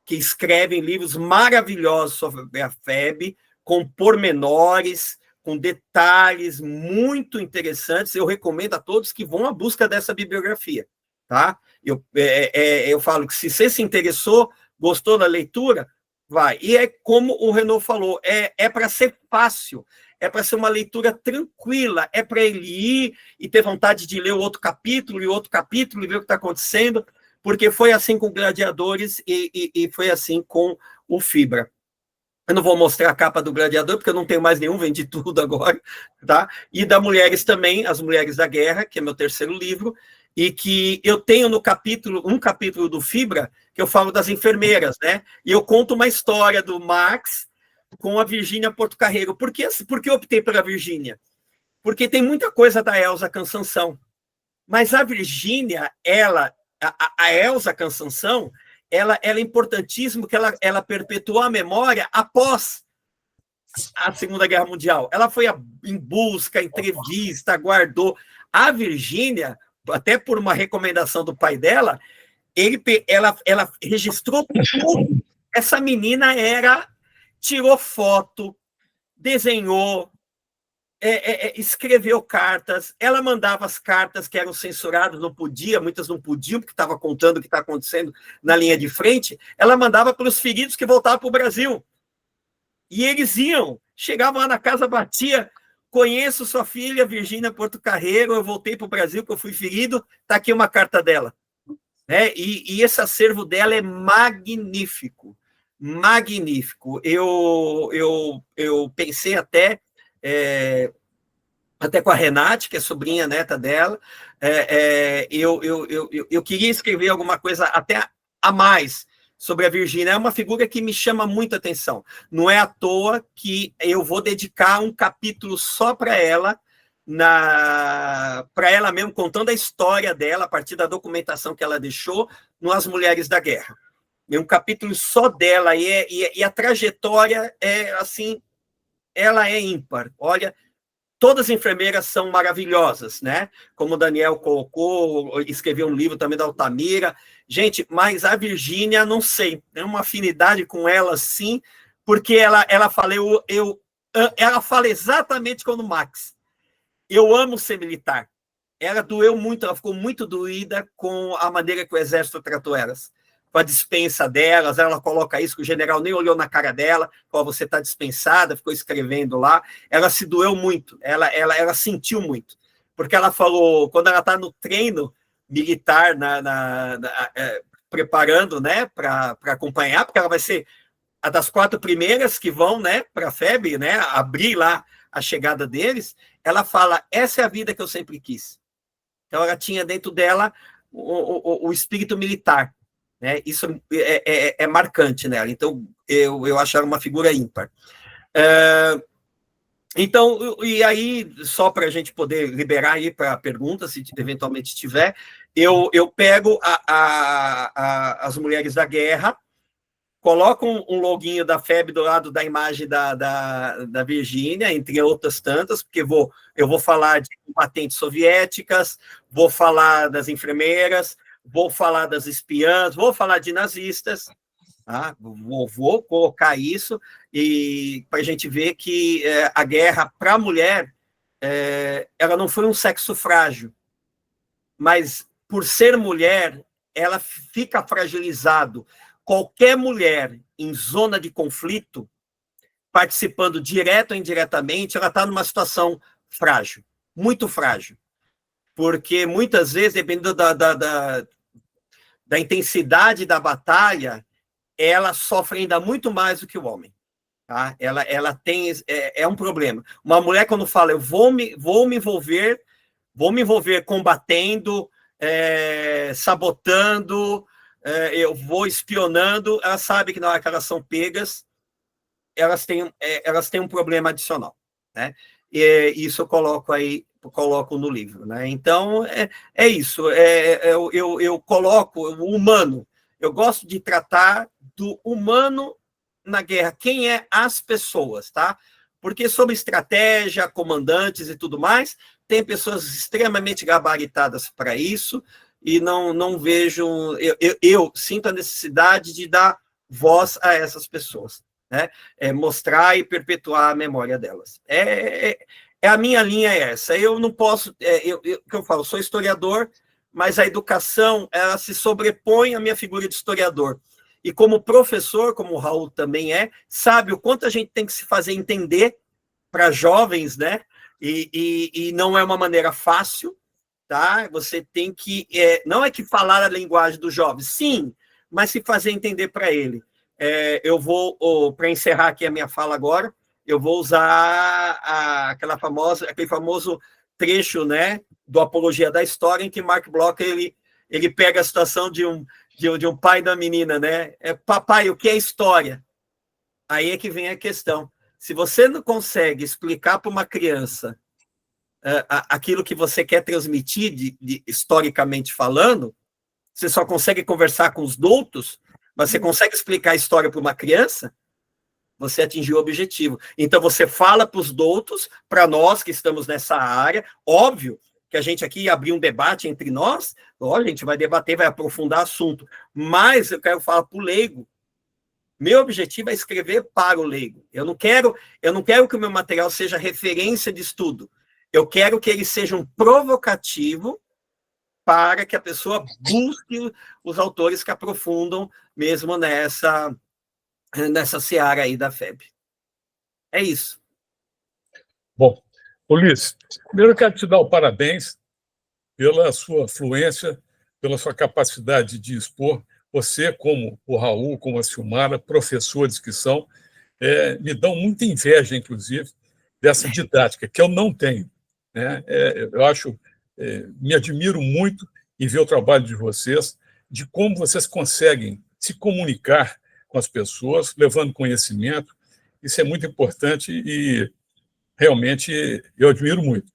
que escrevem livros maravilhosos sobre a FEB, com pormenores, com detalhes muito interessantes. Eu recomendo a todos que vão à busca dessa bibliografia, tá? Eu falo que se você se interessou, gostou da leitura, vai. E é como o Renaud falou, é para ser fácil, é para ser uma leitura tranquila, é para ele ir e ter vontade de ler o outro capítulo, e outro capítulo, e ver o que está acontecendo, porque foi assim com Gladiadores e foi assim com o Fibra. Eu não vou mostrar a capa do Gladiador, porque eu não tenho mais nenhum, vendi tudo agora, tá? E da Mulheres também, As Mulheres da Guerra, que é meu terceiro livro, e que eu tenho um capítulo do Fibra, que eu falo das enfermeiras, né? E eu conto uma história do Max com a Virgínia Portocarrero. Por que eu optei pela Virgínia? Porque tem muita coisa da Elza Cansanção. Mas a Virgínia, a Elza Cansanção, ela é importantíssima, porque ela perpetuou a memória após a Segunda Guerra Mundial. Ela foi em busca, entrevista, guardou. A Virgínia, até por uma recomendação do pai dela, ela registrou tudo. Essa menina tirou foto, desenhou, escreveu cartas, ela mandava as cartas que eram censuradas, não podia, muitas não podiam, porque estava contando o que está acontecendo na linha de frente, ela mandava para os feridos que voltavam para o Brasil. E eles iam, chegavam lá na casa, batia, conheço sua filha, Virgínia Porto Carreiro, eu voltei para o Brasil, que eu fui ferido, está aqui uma carta dela. E esse acervo dela é magnífico, magnífico. Eu pensei até com a Renate, que é sobrinha neta dela, eu queria escrever alguma coisa até a mais sobre a Virgínia. É uma figura que me chama muita atenção. Não é à toa que eu vou dedicar um capítulo só para ela mesmo, contando a história dela, a partir da documentação que ela deixou no As Mulheres da Guerra. Um capítulo só dela, e a trajetória assim, ela é ímpar. Olha, todas as enfermeiras são maravilhosas, né? Como o Daniel colocou, escreveu um livro também da Altamira. Gente, mas a Virgínia, não sei, tem uma afinidade com ela, sim, porque ela fala exatamente como o Max. Eu amo ser militar. Ela doeu muito, ela ficou muito doída com a maneira que o exército tratou elas. Com a dispensa delas, ela coloca isso, que o general nem olhou na cara dela, falou, você está dispensada, ficou escrevendo lá. Ela se doeu muito, ela sentiu muito. Porque ela falou, quando ela está no treino militar, preparando, né, para acompanhar, porque ela vai ser a das 4 primeiras que vão, né, para a FEB, né, abrir lá a chegada deles, ela fala, essa é a vida que eu sempre quis. Então, ela tinha dentro dela o espírito militar, né? Isso é marcante nela. Então, eu acho ela uma figura ímpar. Então, e aí, só para a gente poder liberar aí para perguntas, se eventualmente tiver, eu pego as Mulheres da Guerra, coloco um loginho da FEB do lado da imagem da Virgínia, entre outras tantas, porque eu vou falar de combatentes soviéticas, vou falar das enfermeiras, vou falar das espiãs, vou falar de nazistas, tá? Vou colocar isso, e para a gente ver que a guerra para a mulher, ela não foi um sexo frágil, mas por ser mulher, ela fica fragilizado. Qualquer mulher em zona de conflito, participando direto ou indiretamente, ela está numa situação frágil, muito frágil. Porque muitas vezes, dependendo da intensidade da batalha, ela sofre ainda muito mais do que o homem. Tá? Ela tem... É um problema. Uma mulher, quando fala, eu vou me envolver combatendo, sabotando, eu vou espionando, ela sabe que na hora que elas são pegas, elas têm um problema adicional, né? E isso eu coloco no livro, né? Então, é isso. Eu coloco o humano. Eu gosto de tratar do humano na guerra. Quem é as pessoas, tá? Porque sobre estratégia, comandantes e tudo mais, tem pessoas extremamente gabaritadas para isso, e não vejo... Eu sinto a necessidade de dar voz a essas pessoas, né? Mostrar e perpetuar a memória delas. A minha linha é essa. Eu não posso... que eu falo, sou historiador, mas a educação, ela se sobrepõe à minha figura de historiador. E como professor, como o Raul também sabe o quanto a gente tem que se fazer entender para jovens, né? E não é uma maneira fácil, tá? Você tem que... não é que falar a linguagem dos jovens, sim, mas se fazer entender para ele. Eu vou, para encerrar aqui a minha fala agora, eu vou usar aquele famoso trecho, né, do Apologia da História, em que Mark Bloch ele pega a situação de um pai da menina, né? Papai, o que é história? Aí é que vem a questão. Se você não consegue explicar para uma criança aquilo que você quer transmitir, historicamente falando, você só consegue conversar com os doutos, mas você consegue explicar a história para uma criança, você atingiu o objetivo. Então, você fala para os doutos, para nós que estamos nessa área, óbvio que a gente aqui ia abrir um debate entre nós, a gente vai debater, vai aprofundar o assunto, mas eu quero falar para o leigo, Meu objetivo é escrever para o leigo. Eu não quero que o meu material seja referência de estudo. Eu quero que ele seja um provocativo para que a pessoa busque os autores que aprofundam mesmo nessa seara aí da FEB. É isso. Bom, Ulisses, primeiro eu quero te dar o parabéns pela sua fluência, pela sua capacidade de expor. Você, como o Raul, como a Silmara, professores que são, me dão muita inveja, inclusive, dessa didática, que eu não tenho. Né? Eu acho, me admiro muito em ver o trabalho de vocês, de como vocês conseguem se comunicar com as pessoas, levando conhecimento. Isso é muito importante e, realmente, eu admiro muito.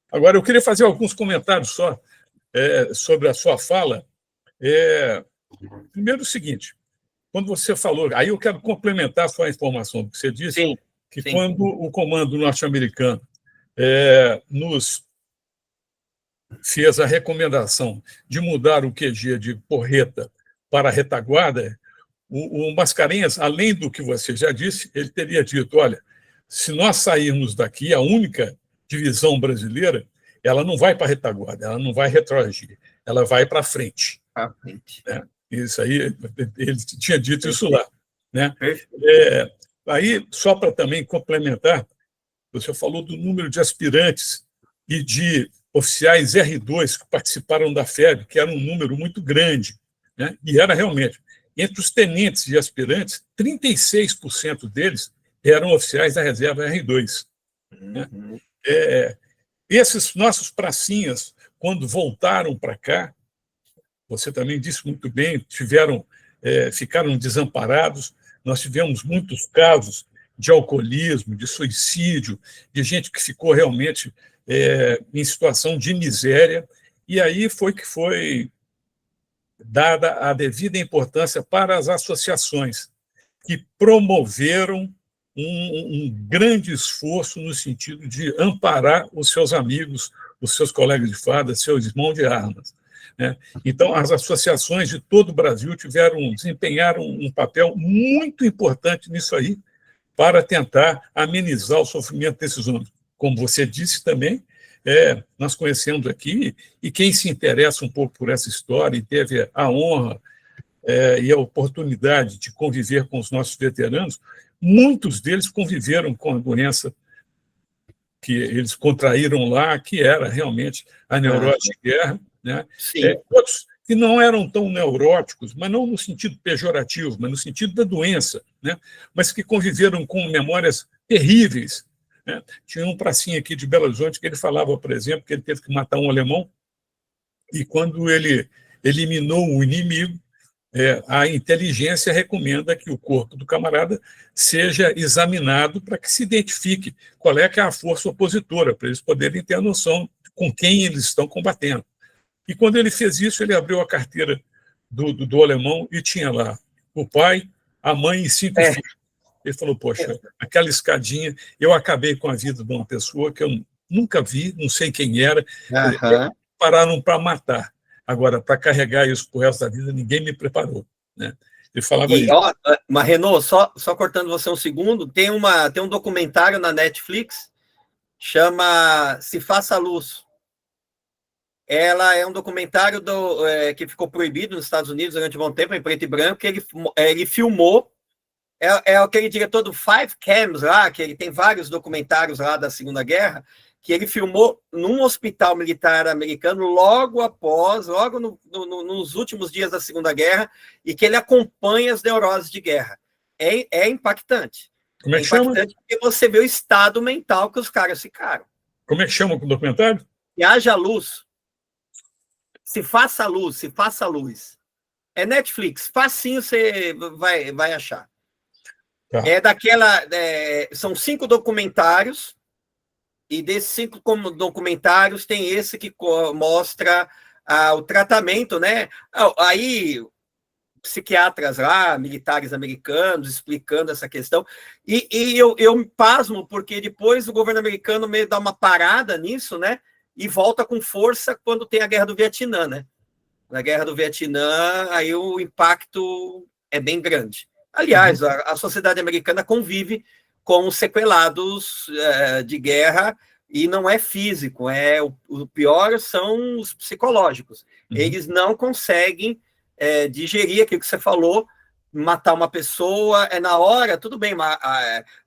Agora, eu queria fazer alguns comentários só sobre a sua fala. Primeiro, o seguinte, quando você falou, aí eu quero complementar a sua informação, porque você disse que quando o comando norte-americano nos fez a recomendação de mudar o QG de Porreta para a retaguarda, o Mascarenhas, além do que você já disse, ele teria dito, olha, se nós sairmos daqui, a única divisão brasileira, ela não vai para a retaguarda, ela não vai retroagir, ela vai para frente. Né? Isso aí, ele tinha dito isso lá. Né? Aí, só para também complementar, você falou do número de aspirantes e de oficiais R2 que participaram da FEB, que era um número muito grande. Né? E era realmente. Entre os tenentes e aspirantes, 36% deles eram oficiais da reserva R2. Né? Esses nossos pracinhas, quando voltaram para cá, você também disse muito bem, ficaram desamparados. Nós tivemos muitos casos de alcoolismo, de suicídio, de gente que ficou realmente em situação de miséria, e aí foi que foi dada a devida importância para as associações, que promoveram um grande esforço no sentido de amparar os seus amigos, os seus colegas de farda, seus irmãos de armas. Né? Então, as associações de todo o Brasil desempenharam um papel muito importante nisso aí, para tentar amenizar o sofrimento desses homens. Como você disse também, nós conhecemos aqui, e quem se interessa um pouco por essa história e teve a honra e a oportunidade de conviver com os nossos veteranos, muitos deles conviveram com a doença que eles contraíram lá, que era realmente a neurose de guerra. Né? Outros que não eram tão neuróticos, mas não no sentido pejorativo, mas no sentido da doença, né? Mas que conviveram com memórias terríveis. Né? Tinha um pracinha aqui de Belo Horizonte que ele falava, por exemplo, que ele teve que matar um alemão, e quando ele eliminou o inimigo, a inteligência recomenda que o corpo do camarada seja examinado para que se identifique qual é que é a força opositora, para eles poderem ter a noção com quem eles estão combatendo. E quando ele fez isso, ele abriu a carteira do alemão e tinha lá o pai, a mãe e 5 filhos. Ele falou, poxa, aquela escadinha, eu acabei com a vida de uma pessoa que eu nunca vi, não sei quem era, pararam para matar. Agora, para carregar isso para o resto da vida, ninguém me preparou. Né? Ele falava isso. Mas, Renaud, só cortando você um segundo, tem um documentário na Netflix, chama Se Faça Luz. Ela é um documentário que ficou proibido nos Estados Unidos durante um bom tempo, em preto e branco, que ele filmou, aquele diretor do Five Cams lá, que ele tem vários documentários lá da Segunda Guerra, que ele filmou num hospital militar americano logo nos últimos dias da Segunda Guerra, e que ele acompanha as neuroses de guerra. É impactante. Como é que chama? Porque você vê o estado mental que os caras ficaram. Como é que chama o documentário? E haja luz. Se faça luz, se faça luz. É Netflix, facinho você vai achar. Tá. São 5 documentários, e desses 5 documentários tem esse que mostra o tratamento, né? Aí, psiquiatras lá, militares americanos, explicando essa questão, e eu me pasmo, porque depois o governo americano meio dá uma parada nisso, né? E volta com força quando tem a Guerra do Vietnã, né? Na Guerra do Vietnã, aí o impacto é bem grande. Aliás, a sociedade americana convive com os sequelados de guerra, e não é físico, o pior são os psicológicos. Eles não conseguem digerir aquilo que você falou, matar uma pessoa, na hora, tudo bem,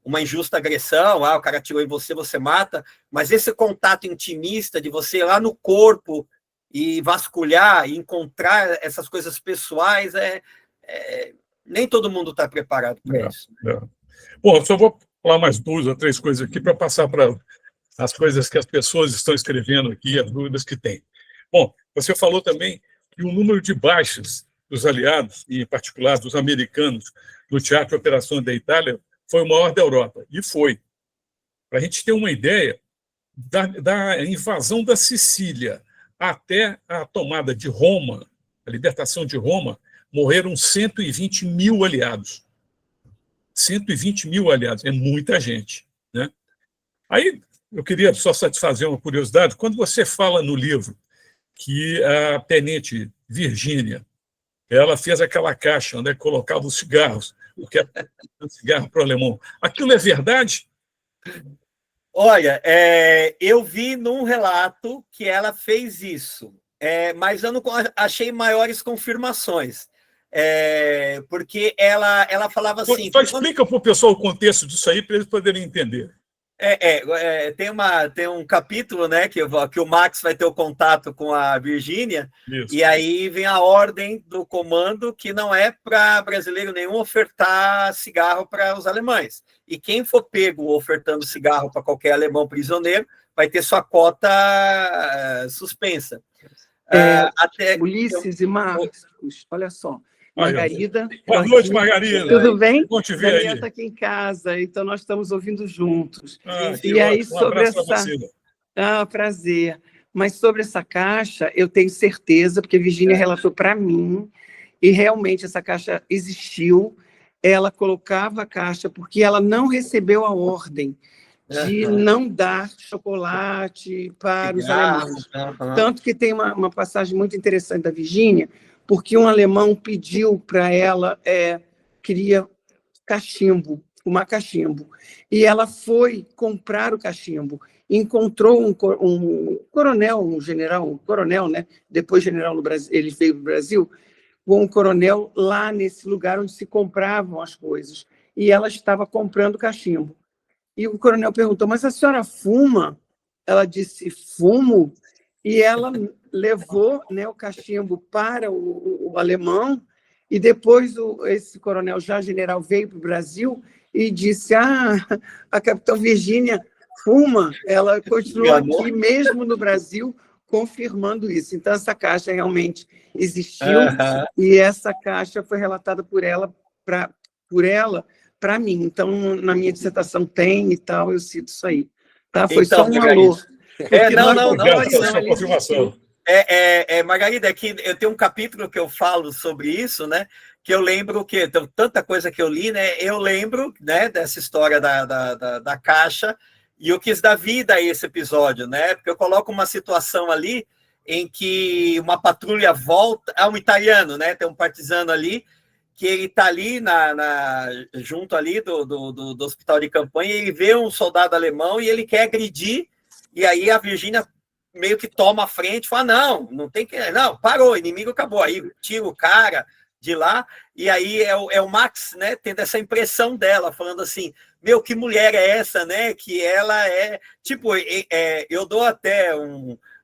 uma injusta agressão, o cara atirou em você, você mata, mas esse contato intimista de você ir lá no corpo e vasculhar, e encontrar essas coisas pessoais, nem todo mundo está preparado para isso. Bom, só vou falar mais 2 ou 3 coisas aqui para passar para as coisas que as pessoas estão escrevendo aqui, as dúvidas que têm. Bom, você falou também que o número de baixas dos aliados, e em particular dos americanos, no Teatro de Operações da Itália, foi o maior da Europa. E foi. Para a gente ter uma ideia da invasão da Sicília até a tomada de Roma, a libertação de Roma, morreram 120 mil aliados. 120 mil aliados, é muita gente, né? Aí, eu queria só satisfazer uma curiosidade. Quando você fala no livro que a tenente Virgínia, ela fez aquela caixa onde colocava os cigarros, porque é um cigarro para o alemão, aquilo é verdade? Olha, eu vi num relato que ela fez isso, mas eu não achei maiores confirmações. Porque ela falava assim... Só explica para o pessoal o contexto disso aí, para eles poderem entender. Tem um capítulo, né, que o Max vai ter o contato com a Virgínia, e aí vem a ordem do comando que não é para brasileiro nenhum ofertar cigarro para os alemães. E quem for pego ofertando cigarro para qualquer alemão prisioneiro vai ter sua cota suspensa. Ulisses e Marcos, olha só. Margarida. Boa noite, Margarida. Tudo bem? Bom te ver aí. Está aqui em casa, então nós estamos ouvindo juntos. E aí, sobre essa... prazer. Mas sobre essa caixa, eu tenho certeza, porque a Virgínia relatou para mim, e realmente essa caixa existiu. Ela colocava a caixa porque ela não recebeu a ordem de não dar chocolate para os alemães. Tanto que tem uma passagem muito interessante da Virgínia, porque um alemão pediu para ela, queria cachimbo, fumar cachimbo, e ela foi comprar o cachimbo, encontrou um coronel, um general, um coronel, né? Depois general no Brasil, ele veio para o Brasil, com um coronel lá nesse lugar onde se compravam as coisas, e ela estava comprando cachimbo. E o coronel perguntou, mas a senhora fuma? Ela disse, fumo, e ela levou, né, o cachimbo para o alemão, e depois esse coronel, já general, veio para o Brasil e disse, a capitã Virgínia fuma. Ela continuou aqui, mesmo no Brasil, confirmando isso. Então, essa caixa realmente existiu, e essa caixa foi relatada por ela para mim. Então, na minha dissertação tem e tal, eu cito isso aí. Tá? Foi então, só um alô. Não, confirmação. Margarida, aqui eu tenho um capítulo que eu falo sobre isso, né? Que eu lembro que tem tanta coisa que eu li, né? Eu lembro, né, dessa história da caixa, e eu quis dar vida a esse episódio, né? Porque eu coloco uma situação ali em que uma patrulha volta, um italiano, né? Tem um partisano ali que ele está ali junto ali do hospital de campanha, e ele vê um soldado alemão e ele quer agredir, e aí a Virgínia meio que toma a frente, fala, não tem que... Não, parou, o inimigo acabou. Aí tira o cara de lá, e aí é o Max, né, tendo essa impressão dela, falando assim, que mulher é essa, né, que ela é... Tipo, eu dou até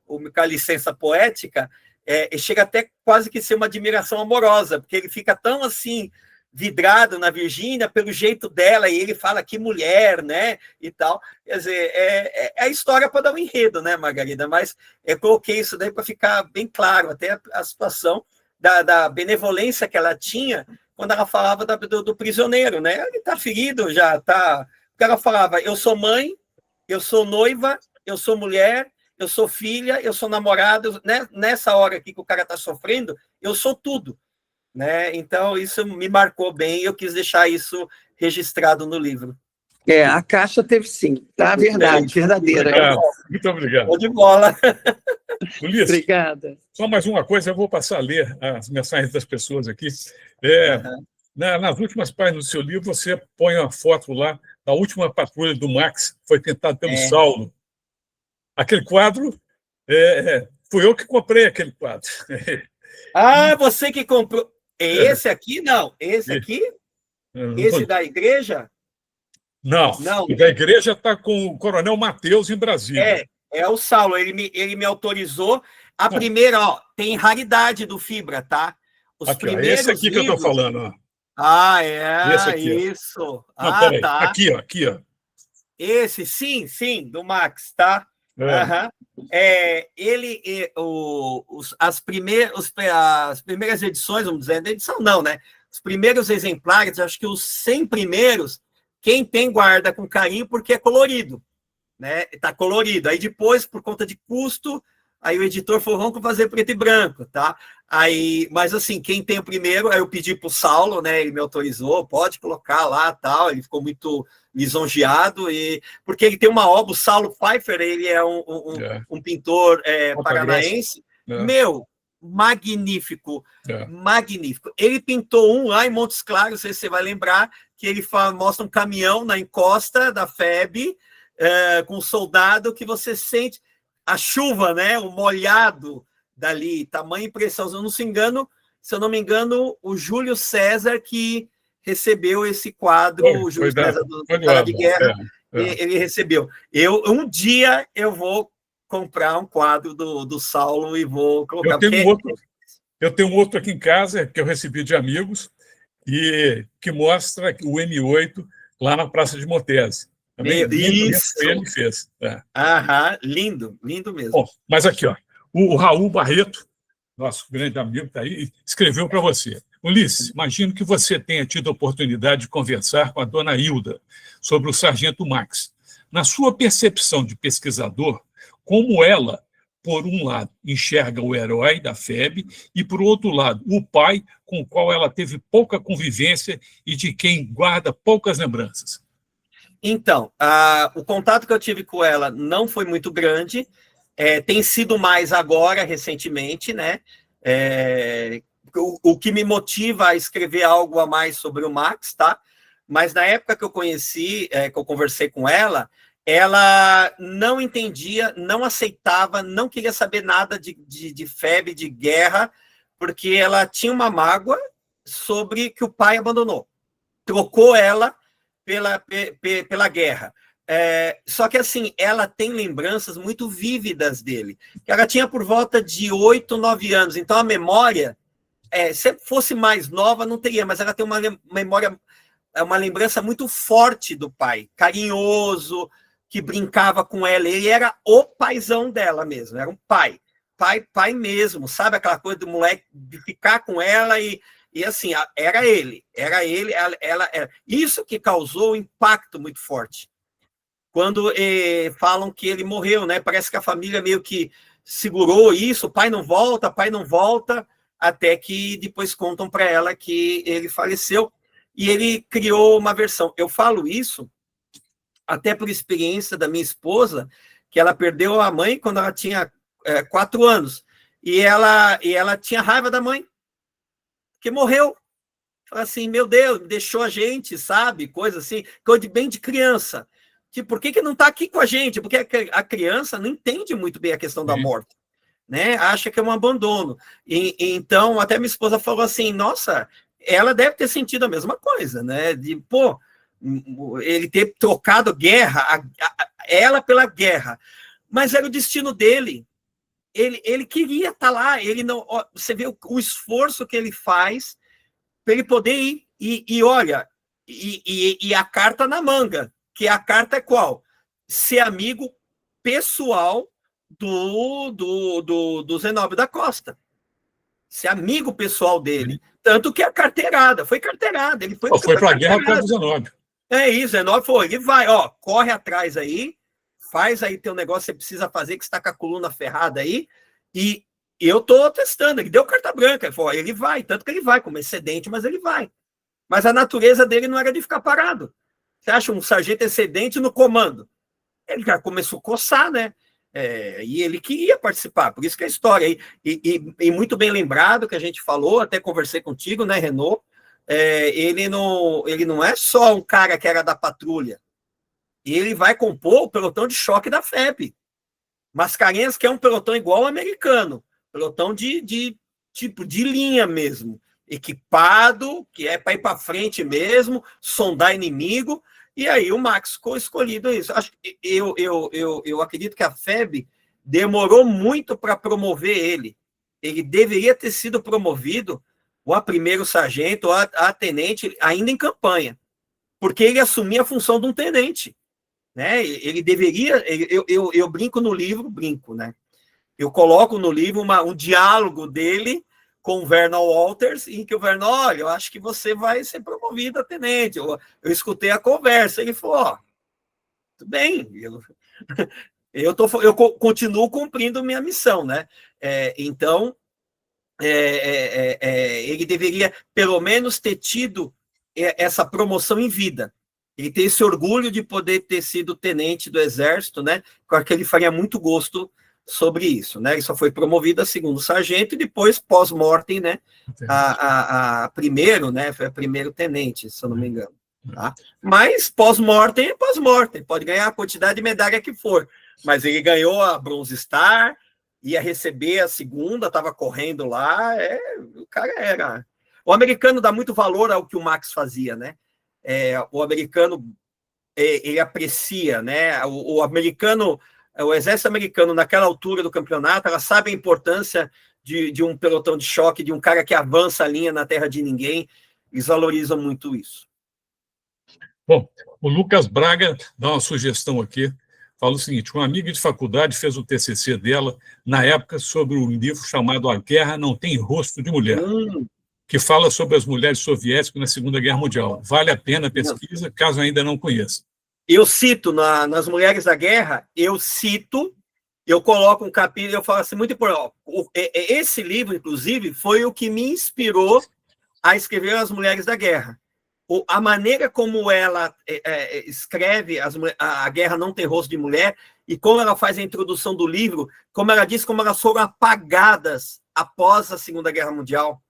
uma licença poética, chega até quase que ser uma admiração amorosa, porque ele fica tão assim... vidrado na Virgínia pelo jeito dela, e ele fala que mulher, né, e tal. Quer dizer, é a história para dar um enredo, né, Margarida? Mas eu coloquei isso daí para ficar bem claro, até a situação da benevolência que ela tinha quando ela falava do prisioneiro, né? Ele está ferido, já está... Porque ela falava, eu sou mãe, eu sou noiva, eu sou mulher, eu sou filha, eu sou namorada, né? Nessa hora aqui que o cara está sofrendo, eu sou tudo. Né? Então, isso me marcou bem, e eu quis deixar isso registrado no livro. A caixa teve sim, tá? Verdade, verdadeira. Muito obrigado. Tô de bola. Ulisses, obrigada. Só mais uma coisa, eu vou passar a ler as mensagens das pessoas aqui. Nas últimas páginas do seu livro, você põe uma foto lá da última patrulha do Max, que foi pintada pelo Saulo. Aquele quadro, fui eu que comprei aquele quadro. Ah, você que comprou. Esse aqui? Não. Esse aqui? Esse da igreja? Não, Não. O da igreja está com o Coronel Matheus em Brasília. É o Saulo, ele me autorizou. A primeira, ó, tem raridade do Fibra, tá? Os aqui, primeiros esse aqui livros... que eu estou falando. Ó. Ah, esse aqui, isso. Não, peraí. Tá. Aqui, ó. Esse, sim, do Max, tá? As primeiras edições, vamos dizer, edição não, né? Os primeiros exemplares, acho que os 100 primeiros, quem tem guarda com carinho porque é colorido, né? Tá colorido. Aí depois, por conta de custo, aí o editor falou, vamos fazer preto e branco, tá? Aí, mas assim, quem tem o primeiro, aí eu pedi para o Saulo, né? Ele me autorizou, pode colocar lá, tal. Ele ficou muito lisonjeado, porque ele tem uma obra, o Saulo Pfeiffer, ele é um pintor paranaense, meu, magnífico, magnífico. Ele pintou um lá em Montes Claros, não sei se você vai lembrar, que ele mostra um caminhão na encosta da FEB, com um soldado que você sente a chuva, né, o molhado dali, tamanha impressão. Se eu não me engano, o Júlio César que recebeu esse quadro, o Júlio César do Cara de Guerra, ele recebeu. Um dia eu vou comprar um quadro do Saulo e vou colocar. Eu tenho um outro aqui em casa que eu recebi de amigos e que mostra o M8 lá na Praça de Montese. Também isso. Ele fez. Lindo mesmo. Bom, mas aqui, ó, o Raul Barreto, nosso grande amigo, está aí, escreveu para você. Ulisses, imagino que você tenha tido a oportunidade de conversar com a dona Hilda sobre o Sargento Max. Na sua percepção de pesquisador, como ela, por um lado, enxerga o herói da FEB e, por outro lado, o pai com o qual ela teve pouca convivência e de quem guarda poucas lembranças? Então, o contato que eu tive com ela não foi muito grande, tem sido mais agora, recentemente, né? O que me motiva a escrever algo a mais sobre o Max, tá? Mas na época que eu conheci, que eu conversei com ela não entendia, não aceitava, não queria saber nada de FEB, de guerra, porque ela tinha uma mágoa sobre que o pai abandonou. Trocou ela pela guerra. Só que, assim, ela tem lembranças muito vívidas dele. Ela tinha por volta de 8, 9 anos, então a memória, se fosse mais nova, não teria, mas ela tem uma memória, uma lembrança muito forte do pai, carinhoso, que brincava com ela. Ele era o paizão dela mesmo, era um pai mesmo, sabe? Aquela coisa do moleque de ficar com ela e assim, era ele, ela era. Isso que causou um impacto muito forte. Quando falam que ele morreu, né? Parece que a família meio que segurou isso, pai não volta, até que depois contam para ela que ele faleceu e ele criou uma versão. Eu falo isso até por experiência da minha esposa, que ela perdeu a mãe quando ela tinha 4 anos, e ela tinha raiva da mãe, que morreu. Fala assim, meu Deus, deixou a gente, sabe? Coisa assim, coisa bem de criança. Tipo, por que não está aqui com a gente? Porque a criança não entende muito bem a questão da morte, né? Acha que é um abandono. Então, até minha esposa falou assim, nossa, ela deve ter sentido a mesma coisa, né? De, pô, ele ter trocado ela pela guerra. Mas era o destino dele. Ele queria estar lá. Ele não, você vê o esforço que ele faz para ele poder ir. E olha, e a carta na manga, que a carta é qual? Ser amigo pessoal do Zenóbio da Costa. Ser amigo pessoal dele. Tanto que a carteirada, foi carteirada. Ele foi para a guerra contra o Zenóbio. É isso, Zenóbio foi. Ele vai, corre atrás aí, faz aí teu negócio que você precisa fazer, que você está com a coluna ferrada aí, e eu estou testando. Ele deu carta branca, ele vai, tanto que ele vai, como excedente, mas ele vai. Mas a natureza dele não era de ficar parado. Você acha um sargento excedente no comando? Ele já começou a coçar, né? E ele queria participar, por isso que a história aí, e muito bem lembrado que a gente falou, até conversei contigo, né, Renaud, ele não é só um cara que era da patrulha. Ele vai compor o pelotão de choque da FEB. Mascarenhas, que é um pelotão igual ao americano, pelotão de linha mesmo, equipado, que é para ir para frente mesmo, sondar inimigo, e aí o Max ficou escolhido isso. Eu acredito que a FEB demorou muito para promover ele. Ele deveria ter sido promovido ou a primeiro sargento ou a tenente ainda em campanha, porque ele assumia a função de um tenente. Né? Ele deveria. Eu brinco no livro, né? Eu coloco no livro um diálogo dele com o Vernon Walters, em que o Vernon, olha, eu acho que você vai ser promovido a tenente. Eu escutei a conversa, ele falou, ó, tudo bem, eu continuo cumprindo minha missão, né? Então, ele deveria, pelo menos, ter tido essa promoção em vida. Ele tem esse orgulho de poder ter sido tenente do Exército, né? Claro que ele faria muito gosto sobre isso, né? Ele só foi promovido a segundo sargento e depois, pós-mortem, né? A primeiro, né? Foi a primeiro tenente, se eu não me engano. Tá? Mas pós-mortem é pós-mortem, pode ganhar a quantidade de medalha que for. Mas ele ganhou a Bronze Star, ia receber a segunda, estava correndo lá, o cara era... O americano dá muito valor ao que o Max fazia, né? O americano, ele aprecia, né? O americano, o exército americano, naquela altura do campeonato, ela sabe a importância de um pelotão de choque, de um cara que avança a linha na terra de ninguém, eles valorizam muito isso. Bom, o Lucas Braga dá uma sugestão aqui, fala o seguinte, uma amiga de faculdade fez o TCC dela, na época, sobre um livro chamado A Guerra Não Tem Rosto de Mulher, que fala sobre as mulheres soviéticas na Segunda Guerra Mundial. Vale a pena a pesquisa, caso ainda não conheça. Eu cito, nas Mulheres da Guerra, eu coloco um capítulo, eu falo assim, muito importante, esse livro, inclusive, foi o que me inspirou a escrever As Mulheres da Guerra. A maneira como ela escreve a Guerra Não Tem Rosto de Mulher, e como ela faz a introdução do livro, como ela diz como elas foram apagadas após a Segunda Guerra Mundial,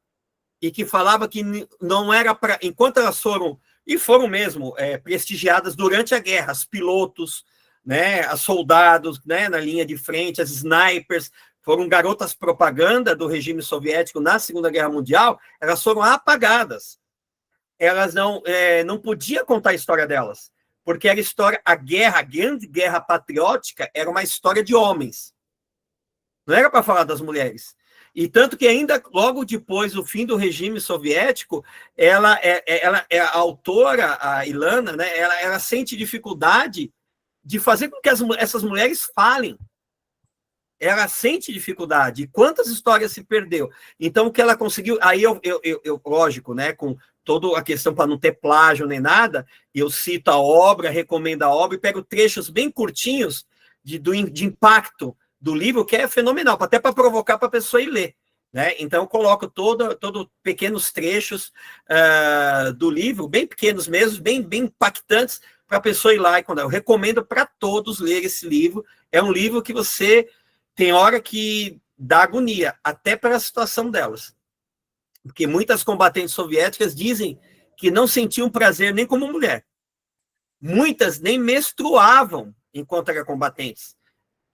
e que falava que não era para... Enquanto elas foram, e foram mesmo, prestigiadas durante a guerra, os pilotos, né, os soldados, né, na linha de frente, as snipers, foram garotas propaganda do regime soviético na Segunda Guerra Mundial, elas foram apagadas. Elas não podiam contar a história delas, porque era a grande guerra patriótica, era uma história de homens. Não era para falar das mulheres. E tanto que ainda logo depois do fim do regime soviético, a autora, a Ilana, né, ela sente dificuldade de fazer com que essas mulheres falem. Ela sente dificuldade. E quantas histórias se perdeu? Então, o que ela conseguiu... Aí, lógico, né, com toda a questão para não ter plágio nem nada, eu cito a obra, recomendo a obra e pego trechos bem curtinhos de impacto do livro, que é fenomenal, até para provocar para a pessoa ir ler. Né? Então, eu coloco todo pequenos trechos do livro, bem pequenos mesmo, bem impactantes, para a pessoa ir lá. E eu recomendo para todos ler esse livro. É um livro que você tem hora que dá agonia, até pela situação delas. Porque muitas combatentes soviéticas dizem que não sentiam prazer nem como mulher. Muitas nem menstruavam enquanto eram combatentes.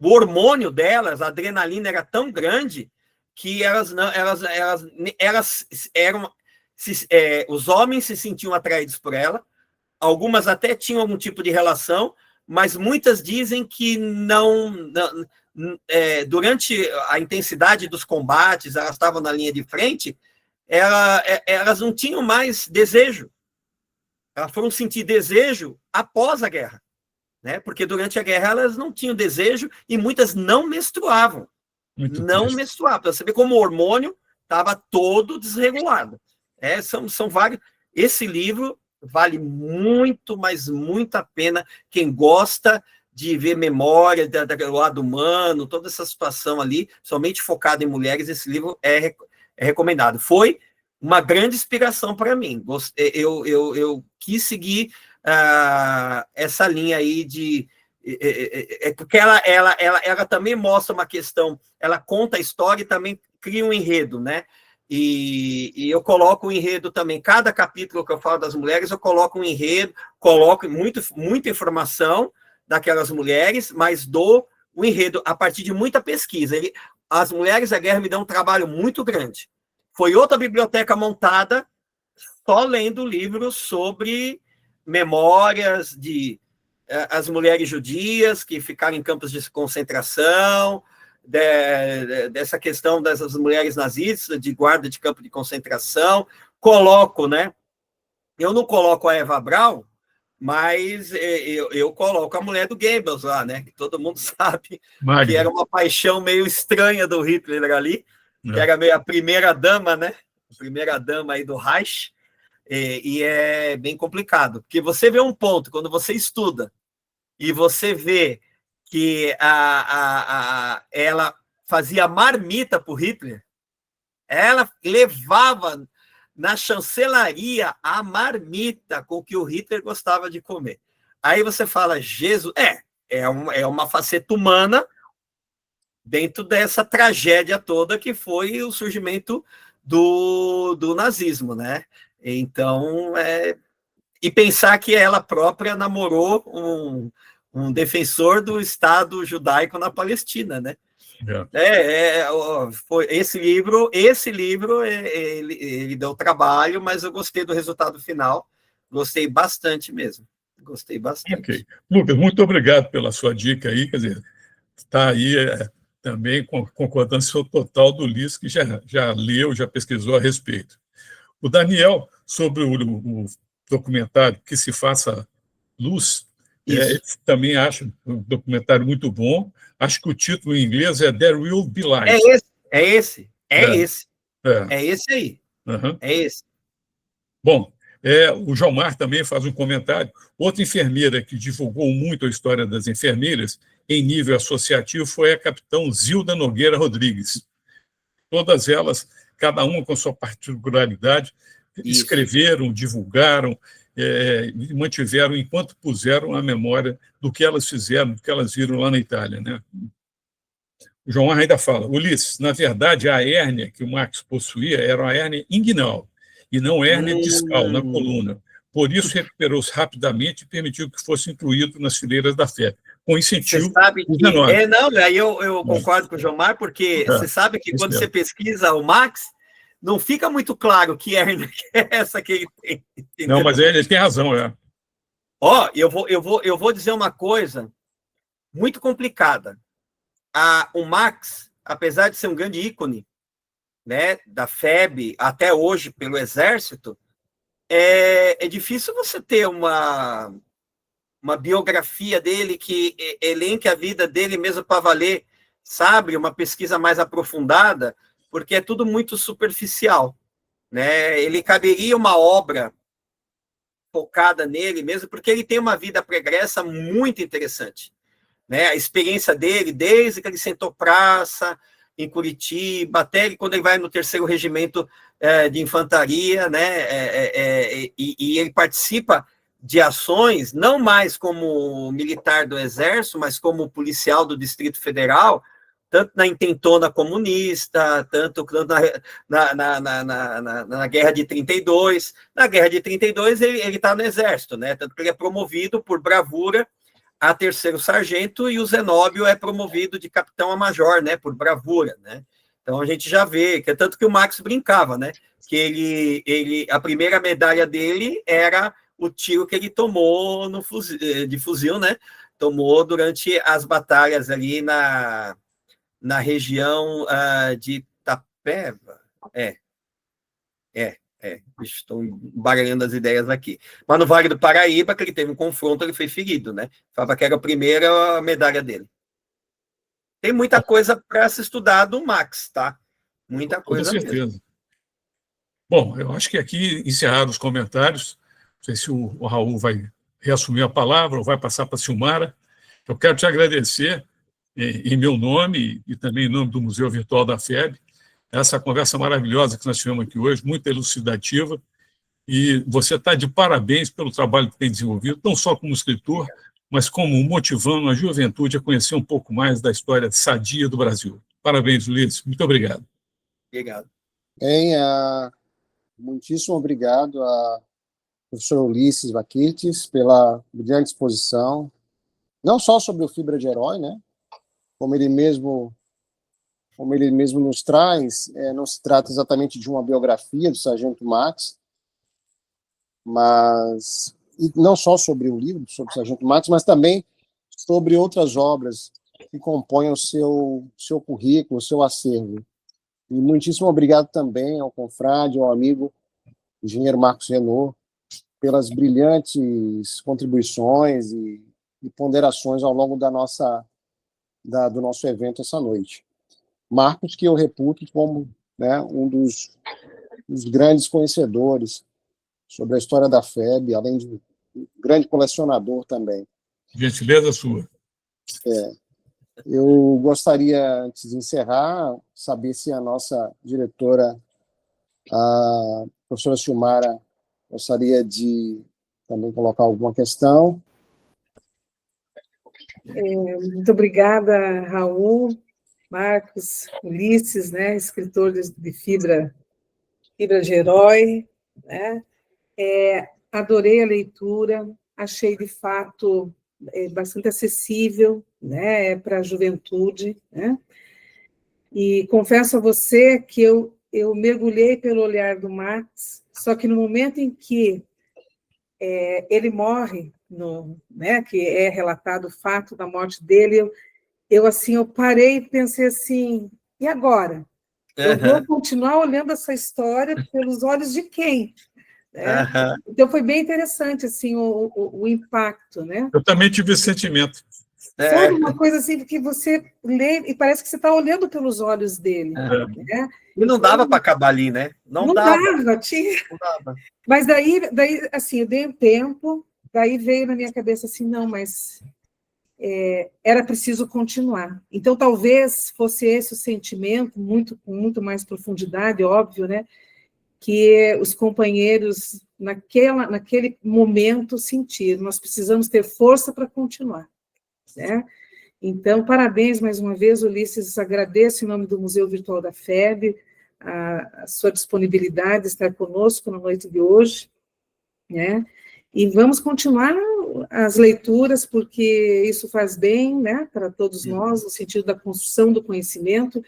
O hormônio delas, a adrenalina, era tão grande que os homens se sentiam atraídos por ela, algumas até tinham algum tipo de relação, mas muitas dizem que durante a intensidade dos combates, elas estavam na linha de frente, elas não tinham mais desejo. Elas foram sentir desejo após a guerra. Né? Porque durante a guerra elas não tinham desejo e muitas não menstruavam. Menstruavam. Para você ver como o hormônio estava todo desregulado. São vários. Esse livro vale muito, mas muito a pena. Quem gosta de ver memória do lado humano, toda essa situação ali, somente focada em mulheres, esse livro é recomendado. Foi uma grande inspiração para mim. Eu quis seguir essa linha aí porque ela também mostra uma questão, ela conta a história e também cria um enredo, né? E eu coloco o enredo também, cada capítulo que eu falo das mulheres, eu coloco um enredo, coloco muita informação daquelas mulheres, mas dou o enredo a partir de muita pesquisa. As Mulheres da Guerra me dão um trabalho muito grande. Foi outra biblioteca montada só lendo livros sobre memórias de as mulheres judias que ficaram em campos de concentração, dessa questão dessas mulheres nazistas, de guarda de campo de concentração. Coloco, né? Eu não coloco a Eva Braun, mas eu coloco a mulher do Goebbels lá, né? Que todo mundo sabe que era uma paixão meio estranha do Hitler ali, que era meio a primeira dama, né? A primeira dama aí do Reich. E é bem complicado, porque você vê um ponto, quando você estuda, e você vê que ela fazia marmita para o Hitler, ela levava na chancelaria a marmita com que o Hitler gostava de comer. Aí você fala, Jesus, é uma faceta humana dentro dessa tragédia toda que foi o surgimento do nazismo, né? Então, e pensar que ela própria namorou um defensor do Estado judaico na Palestina, né? Foi esse livro ele deu trabalho, mas eu gostei do resultado final, gostei bastante mesmo, gostei bastante. Ok. Lucas, muito obrigado pela sua dica aí, quer dizer, está aí também com concordância total do Ulisses, que já leu, já pesquisou a respeito. O Daniel, sobre o documentário Que Se Faça Luz, ele também acha um documentário muito bom. Acho que o título em inglês é There Will Be Light. É esse aí. Uhum. É esse. Bom, o João Mar também faz um comentário. Outra enfermeira que divulgou muito a história das enfermeiras em nível associativo foi a capitã Zilda Nogueira Rodrigues. Todas elas, cada uma com sua particularidade, escreveram, divulgaram, e mantiveram, enquanto puseram a memória do que elas fizeram, do que elas viram lá na Itália, né? O João ainda fala, Ulisses, na verdade, a hérnia que o Marx possuía era uma hérnia inguinal, e não hérnia discal, na coluna. Por isso, recuperou-se rapidamente e permitiu que fosse incluído nas fileiras da FEB, com incentivo. Você sabe que... não, aí eu concordo com o João Mar, porque você sabe que quando você pesquisa o Marx, não fica muito claro que hérnia é essa que ele tem. Entendeu? Não, mas ele tem razão, eu vou dizer uma coisa muito complicada. O Marx, apesar de ser um grande ícone, né, da FEB, até hoje pelo Exército, é difícil você ter uma biografia dele que elenque a vida dele mesmo para valer, sabe? Uma pesquisa mais aprofundada, porque é tudo muito superficial, né? Ele caberia uma obra focada nele mesmo, porque ele tem uma vida pregressa muito interessante, né? A experiência dele, desde que ele sentou praça em Curitiba, até quando ele vai no 3º Regimento de Infantaria, né? E ele participa de ações, não mais como militar do Exército, mas como policial do Distrito Federal, tanto na intentona comunista, tanto na Guerra de 32. Na Guerra de 32, ele está no Exército, né? Tanto que ele é promovido por bravura a 3º sargento, e o Zenóbio é promovido de capitão a major, né? Por bravura, né? Então a gente já vê, que é tanto que o Marx brincava, né? Que a primeira medalha dele era o tiro que ele tomou de fuzil, né? Tomou durante as batalhas ali na região de Itapeva. Estou embaralhando as ideias aqui. Mas no Vale do Paraíba, que ele teve um confronto, ele foi ferido, né? Falava que era a primeira medalha dele. Tem muita coisa para se estudar do Marx, tá? Muita coisa mesmo. Com certeza. Bom, eu acho que aqui encerraram os comentários. Não sei se o Raul vai reassumir a palavra ou vai passar para a Silmara. Eu quero te agradecer, em meu nome e também em nome do Museu Virtual da FEB, essa conversa maravilhosa que nós tivemos aqui hoje, muito elucidativa, e você está de parabéns pelo trabalho que tem desenvolvido, não só como escritor, mas como motivando a juventude a conhecer um pouco mais da história sadia do Brasil. Parabéns, Ulisses. Muito obrigado. Obrigado. Bem, muitíssimo obrigado a professor Ulisses Vaquites pela brilhante exposição, não só sobre o Fibra de Herói, né? Como ele mesmo nos traz, não se trata exatamente de uma biografia do Sargento Max, mas e não só sobre o livro sobre o Sargento Max, mas também sobre outras obras que compõem o seu currículo, o seu acervo. E muitíssimo obrigado também ao confrade, ao amigo engenheiro Marcos Renault, pelas brilhantes contribuições e ponderações ao longo do nosso evento essa noite. Marcos, que eu reputo como, né, um dos grandes conhecedores sobre a história da FEB, além de um grande colecionador também. Gentileza sua. Eu gostaria, antes de encerrar, saber se a nossa diretora, a professora Silmara, gostaria de também colocar alguma questão. Muito obrigada, Raul, Marcos, Ulisses, né, escritor de Fibra de Herói, né? Adorei a leitura, achei de fato bastante acessível, né, para a juventude, né? E confesso a você que eu mergulhei pelo olhar do Marx, só que no momento em que ele morre, né, que é relatado o fato da morte dele, eu parei e pensei assim, e agora? Eu vou continuar olhando essa história pelos olhos de quem? Né? Então, foi bem interessante assim, o impacto. Né? Eu também tive esse sentimento. Sabe, uma coisa assim que você lê e parece que você está olhando pelos olhos dele. Né? E não dava para acabar ali, né? Não dava, tinha... Não dava. Mas daí, assim, eu dei um tempo, daí veio na minha cabeça assim, não, mas era preciso continuar. Então, talvez fosse esse o sentimento, com muito mais profundidade, óbvio, né? Que os companheiros, naquele momento, sentiram. Nós precisamos ter força para continuar. Né? Então, parabéns mais uma vez, Ulisses, agradeço em nome do Museu Virtual da FEB, a sua disponibilidade de estar conosco na noite de hoje, né? E vamos continuar as leituras, porque isso faz bem, né, para todos nós, no sentido da construção do conhecimento.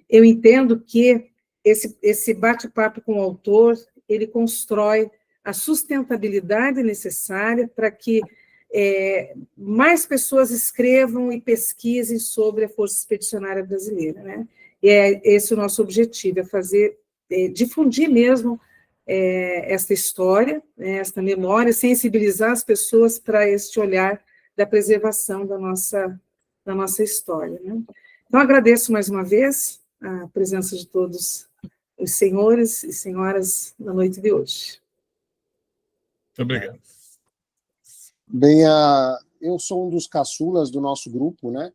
Eu entendo que esse bate-papo com o autor, ele constrói a sustentabilidade necessária para que mais pessoas escrevam e pesquisem sobre a Força Expedicionária Brasileira, né? E esse o nosso objetivo, difundir mesmo esta história, esta memória, sensibilizar as pessoas para este olhar da preservação da nossa história. Né? Então, agradeço mais uma vez a presença de todos os senhores e senhoras na noite de hoje. Muito obrigado. Bem, eu sou um dos caçulas do nosso grupo, né?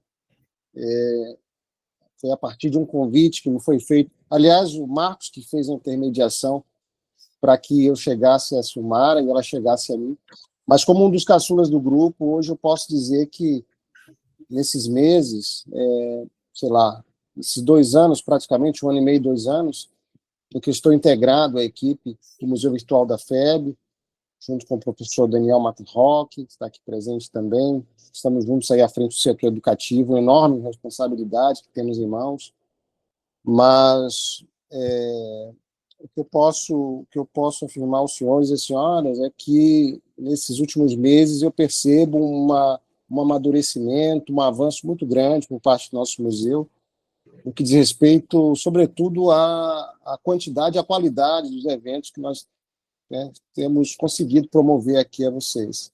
Foi a partir de um convite que me foi feito. Aliás, o Marcos que fez a intermediação para que eu chegasse a Silmara e ela chegasse a mim. Mas como um dos caçulas do grupo, hoje eu posso dizer que nesses meses, sei lá, esses 2 anos, praticamente, 1 ano e meio, 2 anos, em que estou integrado à equipe do Museu Virtual da FEB, junto com o professor Daniel Matarroque, que está aqui presente também. Estamos juntos aí à frente do setor educativo, uma enorme responsabilidade que temos em mãos, mas o que eu posso afirmar aos senhores e senhoras é que, nesses últimos meses, eu percebo um amadurecimento, um avanço muito grande por parte do nosso museu, no que diz respeito, sobretudo, à quantidade e à qualidade dos eventos que nós temos conseguido promover aqui a vocês.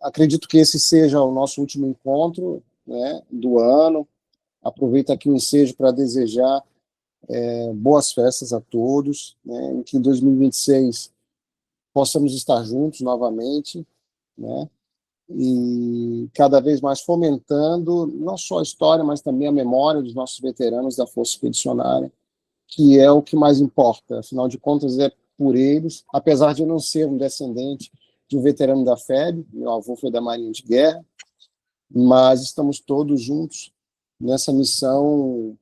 Acredito que esse seja o nosso último encontro, né, do ano. Aproveito aqui o ensejo para desejar boas festas a todos, né, em que em 2026 possamos estar juntos novamente, né, e cada vez mais fomentando não só a história, mas também a memória dos nossos veteranos da Força Expedicionária, que é o que mais importa. Afinal de contas, é por eles, apesar de eu não ser um descendente de um veterano da FEB, meu avô foi da Marinha de Guerra, mas estamos todos juntos nessa missão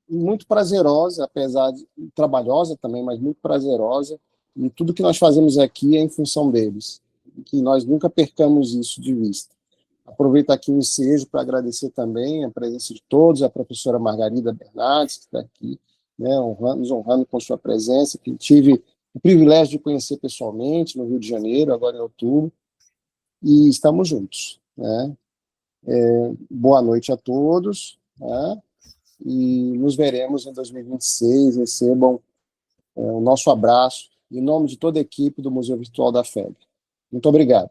muito prazerosa, apesar de trabalhosa também, mas muito prazerosa, e tudo que nós fazemos aqui é em função deles, que nós nunca percamos isso de vista. Aproveito aqui o ensejo para agradecer também a presença de todos, a professora Margarida Bernardes, que está aqui, né, nos honrando com sua presença, que tive o privilégio de conhecer pessoalmente no Rio de Janeiro, agora em outubro, e estamos juntos, né? Boa noite a todos, né? E nos veremos em 2026. Recebam o nosso abraço em nome de toda a equipe do Museu Virtual da FEB. Muito obrigado.